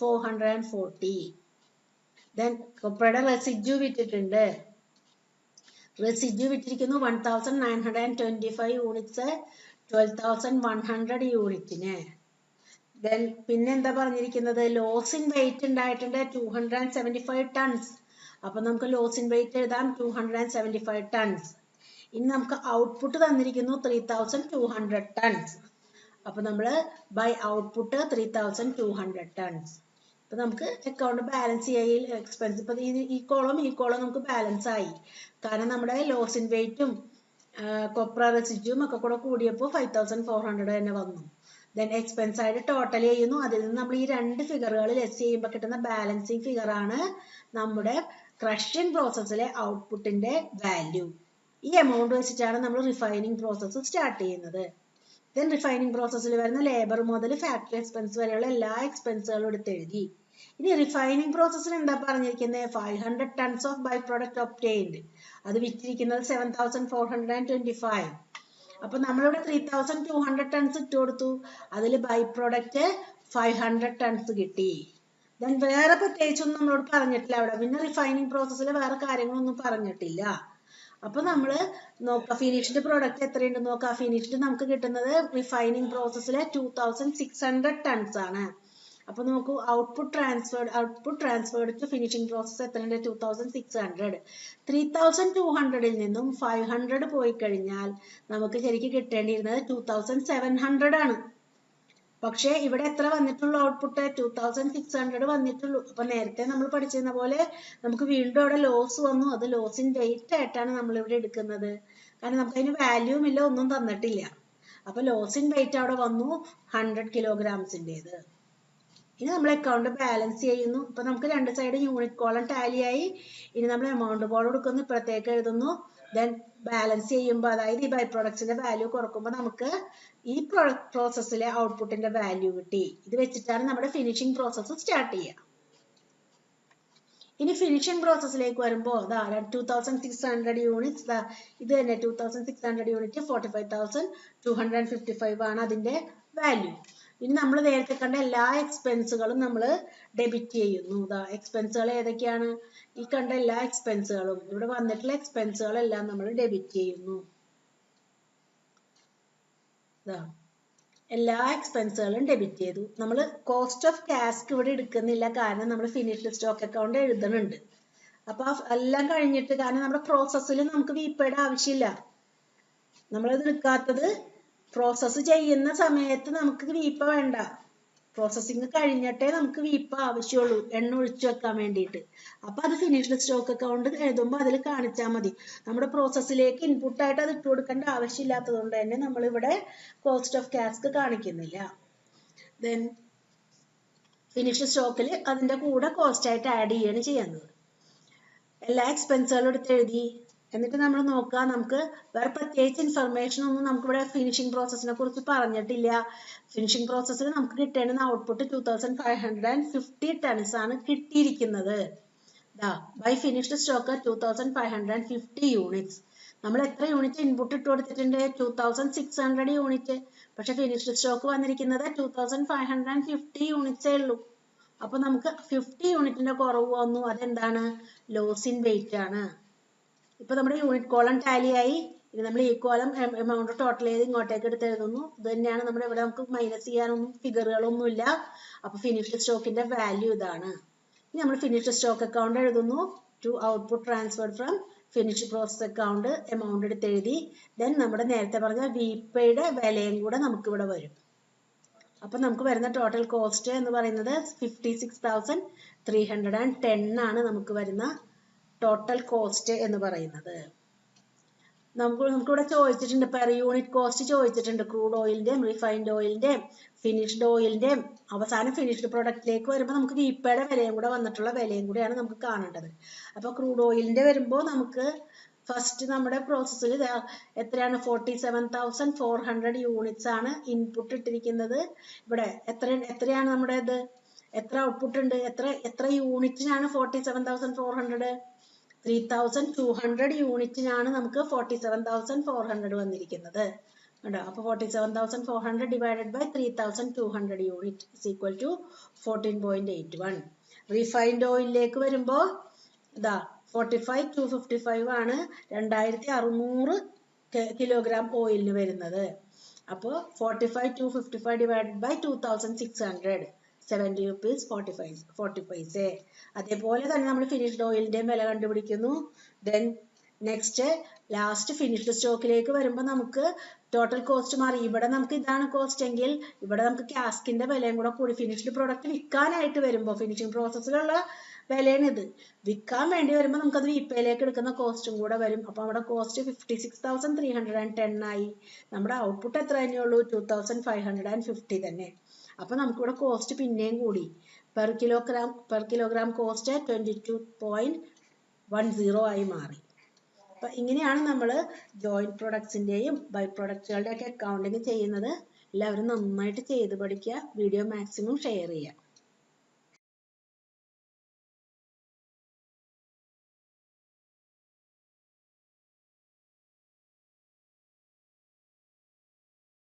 440. Then കൊപ്രയുടെ റെസിഡ്യൂ വിറ്റിട്ടുണ്ട്. റെസിഡ്യൂ വിറ്റിരിക്കുന്നു 1925 യൂണിറ്റ്സ് 12,100 യൂണിറ്റിന്. ദെൻ പിന്നെ എന്താ പറഞ്ഞിരിക്കുന്നത്, ലോസ് ഇൻ വെയിറ്റ് ഉണ്ടായിട്ടുണ്ട് 275 ടൺസ്. അപ്പൊ നമുക്ക് ലോസ് ഇൻ വെയിറ്റ് എഴുതാം 275 ടൺസ്. ഇനി നമുക്ക് ഔട്ട്പുട്ട് തന്നിരിക്കുന്നു 3200 ടൺസ്. അപ്പൊ നമ്മൾ ബൈ ഔട്ട്പുട്ട് 3200 ടൺസ്. ഇപ്പൊ നമുക്ക് അക്കൗണ്ട് ബാലൻസ് ചെയ്യൽ എക്സ്പെൻസ് ഇപ്പൊ ഈ കോളം നമുക്ക് ബാലൻസ് ആയി. കാരണം നമ്മുടെ ലോസ് ഇൻ വെയിറ്റും കൊപ്ര റെസിഡ്യൂം ഒക്കെ കൂടെ കൂടിയപ്പോൾ 5400 തന്നെ വന്നു. ദെൻ എക്സ്പെൻസ് ആയിട്ട് ടോട്ടൽ ചെയ്യുന്നു. അതിൽ നിന്ന് നമ്മൾ ഈ രണ്ട് ഫിഗറുകൾ ലെസ് ചെയ്യുമ്പോൾ കിട്ടുന്ന ബാലൻസിങ് ഫിഗർ ആണ് നമ്മുടെ ക്രഷിംഗ് പ്രോസസ്സിലെ ഔട്ട്പുട്ടിന്റെ വാല്യൂ. ഈ എമൗണ്ട് വെച്ചിട്ടാണ് നമ്മൾ റിഫൈനിങ് പ്രോസസ്സ് സ്റ്റാർട്ട് ചെയ്യുന്നത്. ദെൻ റിഫൈനിങ് പ്രോസസ്സിൽ വരുന്ന ലേബർ മുതൽ ഫാക്ടറി എക്സ്പെൻസ് വരെയുള്ള എല്ലാ എക്സ്പെൻസുകളും എടുത്തെഴുതി. ഇനി റിഫൈനിങ് പ്രോസസ്സിൽ എന്താ പറഞ്ഞിരിക്കുന്നത്, 500 tons of by product obtained. അത് വിറ്റിരിക്കുന്നത് 7425. അപ്പൊ നമ്മളിവിടെ 3200 ടൺസ് ഇട്ട് കൊടുത്തു. അതിൽ ബൈ പ്രൊഡക്റ്റ് 500 ടൺസ് കിട്ടി. ദെൻ വേറെ പ്രത്യേകിച്ചൊന്നും നമ്മളോട് പറഞ്ഞിട്ടില്ല അവിടെ. പിന്നെ റിഫൈനിങ് പ്രോസസ്സിൽ വേറെ കാര്യങ്ങളൊന്നും പറഞ്ഞിട്ടില്ല. അപ്പൊ നമ്മള് നോക്കാം ഫിനിഷ്ഡ് പ്രോഡക്റ്റ് എത്രയുണ്ട് നോക്കാം. ഫിനിഷ്ഡ് നമുക്ക് കിട്ടുന്നത് റിഫൈനിങ് പ്രോസസ്സിലെ 2600 ടൺസ് ആണ്. അപ്പൊ നോക്കൂ, output transferred to finishing process എത്രയുണ്ട്, 2600. 3200 നിന്നും 500 പോയി കഴിഞ്ഞാൽ നമുക്ക് ശരിക്കും കിട്ടേണ്ടിയിരുന്നത് 2700 ആണ്. പക്ഷെ ഇവിടെ എത്ര വന്നിട്ടുള്ളൂ, ഔട്ട്പുട്ട് 2600 വന്നിട്ടുള്ളൂ. അപ്പൊ നേരത്തെ നമ്മൾ പഠിച്ചിരുന്ന പോലെ നമുക്ക് വീണ്ടും അവിടെ ലോസ് വന്നു. അത് ലോസ് ഇൻ വെയിറ്റ് ആയിട്ടാണ് നമ്മൾ ഇവിടെ എടുക്കുന്നത്. കാരണം നമുക്ക് അതിന് വാല്യൂം ഇല്ല, ഒന്നും തന്നിട്ടില്ല. അപ്പൊ ലോസ് ഇൻ വെയിറ്റ് അവിടെ വന്നു 100 കിലോഗ്രാംസിൻ്റെത്. ഇനി നമ്മൾ അക്കൗണ്ട് ബാലൻസ് ചെയ്യുന്നു. ഇപ്പൊ നമുക്ക് രണ്ട് സൈഡ് യൂണിറ്റ് കോളം ടാലി ആയി. ഇനി നമ്മൾ എമൗണ്ട് ബോർഡ് കൊടുക്കുന്നു, ഇപ്പുറത്തേക്ക് എഴുതുന്നു. ദെൻ ബാലൻസ് ചെയ്യുമ്പോൾ, അതായത് ഈ ബൈ പ്രൊഡക്ട്സിന്റെ വാല്യൂ കുറക്കുമ്പോൾ നമുക്ക് ഈ പ്രോസസ്സിലെ ഔട്ട്പുട്ടിന്റെ വാല്യൂ കിട്ടി. ഇത് വെച്ചിട്ടാണ് നമ്മുടെ ഫിനിഷിംഗ് പ്രോസസ്സ് സ്റ്റാർട്ട് ചെയ്യുക. ഇനി ഫിനിഷിംഗ് പ്രോസസ്സിലേക്ക് വരുമ്പോൾ 2600 യൂണിറ്റ്സ്, ഇത് തന്നെ 2600 യൂണിറ്റ് 45,255 ആണ് അതിന്റെ വാല്യൂ. ഇനി നമ്മൾ നേരത്തെ കണ്ട എല്ലാ എക്സ്പെൻസുകളും നമ്മൾ ഡെബിറ്റ് ചെയ്യുന്നു. എക്സ്പെൻസുകൾ ഏതൊക്കെയാണ്, ഈ കണ്ട എല്ലാ എക്സ്പെൻസുകളും, ഇവിടെ വന്നിട്ടുള്ള എക്സ്പെൻസുകളെല്ലാം നമ്മൾ ഡെബിറ്റ് ചെയ്യുന്നു. എല്ലാ എക്സ്പെൻസുകളും ഡെബിറ്റ് ചെയ്തു. നമ്മൾ കോസ്റ്റ് ഓഫ് കാസ്ക് ഇവിടെ എടുക്കുന്നില്ല, കാരണം നമ്മൾ ഫിനിഷ്ഡ് സ്റ്റോക്ക് അക്കൗണ്ട് എഴുതുന്നുണ്ട്. അപ്പൊ എല്ലാം കഴിഞ്ഞിട്ട്, കാരണം നമ്മുടെ പ്രോസസ്സിൽ നമുക്ക് വിപയുടെ ആവശ്യമില്ല. നമ്മളത് എടുക്കാത്തത് പ്രോസസ്സ് ചെയ്യുന്ന സമയത്ത് നമുക്ക് വീപ്പ വേണ്ട. പ്രോസസ്സിങ് കഴിഞ്ഞിട്ടേ നമുക്ക് വീപ്പ ആവശ്യമുള്ളൂ, എണ്ണ ഒഴിച്ചു വെക്കാൻ വേണ്ടിയിട്ട്. അപ്പൊ അത് ഫിനിഷ്ഡ് സ്റ്റോക്ക് അക്കൗണ്ട് എഴുതുമ്പോൾ അതിൽ കാണിച്ചാൽ മതി. നമ്മുടെ പ്രോസസ്സിലേക്ക് ഇൻപുട്ടായിട്ട് അത് ഇട്ട് കൊടുക്കേണ്ട ആവശ്യമില്ലാത്തത് കൊണ്ട് തന്നെ നമ്മളിവിടെ കോസ്റ്റ് ഓഫ് കാസ്ക് കാണിക്കുന്നില്ല. ദെൻ ഫിനിഷ്ഡ് സ്റ്റോക്കിൽ അതിന്റെ കൂടെ കോസ്റ്റ് ആയിട്ട് ആഡ് ചെയ്യാണ് ചെയ്യുന്നത്. എല്ലാ എക്സ്പെൻസുകളും എടുത്ത് എഴുതി. എന്നിട്ട് നമ്മൾ നോക്കുക, നമുക്ക് വേറെ പ്രത്യേകിച്ച് ഇൻഫർമേഷൻ ഒന്നും നമുക്കിവിടെ ഫിനിഷിംഗ് പ്രോസസ്സിനെ കുറിച്ച് പറഞ്ഞിട്ടില്ല. ഫിനിഷിംഗ് പ്രോസസ്സിൽ നമുക്ക് കിട്ടേണ്ടുന്ന ഔട്ട്പുട്ട് 2550 ടൺസ് ആണ് കിട്ടിയിരിക്കുന്നത്. By finished stock 2550 units. നമ്മൾ എത്ര യൂണിറ്റ് ഇൻപുട്ട് ഇട്ട് കൊടുത്തിട്ടുണ്ട്, 2600 യൂണിറ്റ്. പക്ഷെ ഫിനിഷ്ഡ് സ്റ്റോക്ക് വന്നിരിക്കുന്നത് 2550 യൂണിറ്റ്സേ ഉള്ളൂ. അപ്പൊ നമുക്ക് 50 യൂണിറ്റിന്റെ കുറവ് വന്നു. അതെന്താണ്, ലോസ് ഇൻ വെയിറ്റ് ആണ്. ഇപ്പൊ നമ്മുടെ യൂണിറ്റ് കോളം ടാലി ആയി. ഇനി നമ്മൾ ഈ കോളം എമൗണ്ട് ടോട്ടൽ ചെയ്ത് ഇങ്ങോട്ടേക്ക് എടുത്ത് എഴുതുന്നു. ഇത് തന്നെയാണ് നമ്മുടെ ഇവിടെ നമുക്ക് മൈനസ് ചെയ്യാനൊന്നും ഫിഗറുകളൊന്നും ഇല്ല. അപ്പൊ ഫിനിഷ്ഡ് സ്റ്റോക്കിന്റെ വാല്യൂ ഇതാണ്. ഇനി നമ്മൾ ഫിനിഷ്ഡ് സ്റ്റോക്ക് അക്കൗണ്ട് എഴുതുന്നു. To output transferred from finished process account amount എടുത്ത് എഴുതി. ദെൻ നമ്മുടെ നേരത്തെ പറഞ്ഞ വിപയുടെ വിലയും കൂടെ നമുക്ക് ഇവിടെ വരും. അപ്പൊ നമുക്ക് വരുന്ന ടോട്ടൽ കോസ്റ്റ് എന്ന് പറയുന്നത് 56,310 ആണ് നമുക്ക് വരുന്ന ടോട്ടൽ കോസ്റ്റ് എന്ന് പറയുന്നത്. നമുക്കിവിടെ ചോദിച്ചിട്ടുണ്ട്, പെർ യൂണിറ്റ് കോസ്റ്റ് ചോദിച്ചിട്ടുണ്ട്. ക്രൂഡ് ഓയിലിന്റെയും റിഫൈൻഡ് ഓയിലിന്റെയും ഫിനിഷ്ഡ് ഓയിലിന്റെയും അവസാനം ഫിനിഷ്ഡ് പ്രൊഡക്റ്റിലേക്ക് വരുമ്പോൾ നമുക്ക് വിപയുടെ വിലയും കൂടെ വന്നിട്ടുള്ള വിലയും കൂടെയാണ് നമുക്ക് കാണേണ്ടത്. അപ്പൊ ക്രൂഡ് ഓയിലിന്റെ വരുമ്പോൾ നമുക്ക് ഫസ്റ്റ് നമ്മുടെ പ്രോസസ്സിൽ എത്രയാണ് 47,400 യൂണിറ്റ്സ് ആണ് ഇൻപുട്ട് ഇട്ടിരിക്കുന്നത്. ഇവിടെ എത്രയാണ് നമ്മുടെ ഇത്, എത്ര ഔട്ട്പുട്ട് ഉണ്ട്, എത്ര യൂണിറ്റിനാണ് 47,400? 3,200 യൂണിറ്റിനാണ് നമുക്ക് 47,400 വന്നിരിക്കുന്നത്. കണ്ടോ? അപ്പൊ 47,400 divided by 3,200 unit is equal to 14.81. Refined ഓയിലിലേക്ക് വരുമ്പോ ഇതാ 45,255 ആണ് 2600 കിലോഗ്രാം ഓയിലിന് വരുന്നത്. അപ്പോൾ 45,255 ഡിവൈഡഡ് ബൈ 2,600, 70 rupees 40 പൈസ. അതേപോലെ തന്നെ നമ്മൾ ഫിനിഷ്ഡ് ഓയിലിന്റെ വില കണ്ടുപിടിക്കുന്നു. ദെൻ നെക്സ്റ്റ് ലാസ്റ്റ് ഫിനിഷ്ഡ് സ്റ്റോക്കിലേക്ക് വരുമ്പോൾ നമുക്ക് ടോട്ടൽ കോസ്റ്റ് മാറി. ഇവിടെ നമുക്ക് ഇതാണ് കോസ്റ്റ് എങ്കിൽ ഇവിടെ നമുക്ക് കാസ്കിന്റെ വിലയും കൂടെ കൂടി, ഫിനിഷ്ഡ് പ്രൊഡക്റ്റ് വിൽക്കാനായിട്ട് വരുമ്പോൾ ഫിനിഷിംഗ് പ്രോസസ്സിലുള്ള വിലയാണ് ഇത്. വിൽക്കാൻ വേണ്ടി വരുമ്പോൾ നമുക്കത് വിപയിലേക്ക് എടുക്കുന്ന കോസ്റ്റും കൂടെ വരും. അപ്പൊ നമ്മുടെ കോസ്റ്റ് 56,310 ആയി. നമ്മുടെ ഔട്ട്പുട്ട് എത്ര തന്നെയുള്ളൂ? 2,550 തന്നെ. അപ്പൊ നമുക്കിവിടെ കോസ്റ്റ് പിന്നെയും കൂടി. പെർ കിലോഗ്രാം കോസ്റ്റ് 22.10 ആയി മാറി. അപ്പൊ ഇങ്ങനെയാണ് നമ്മൾ ജോയിന്റ് പ്രൊഡക്ട്സിന്റെയും ബൈ പ്രൊഡക്റ്റുകളുടെ ഒക്കെ അക്കൗണ്ടിങ് ചെയ്യുന്നത്. എല്ലാവരും നന്നായിട്ട് ചെയ്ത് പഠിക്കുക. വീഡിയോ മാക്സിമം ഷെയർ ചെയ്യുക.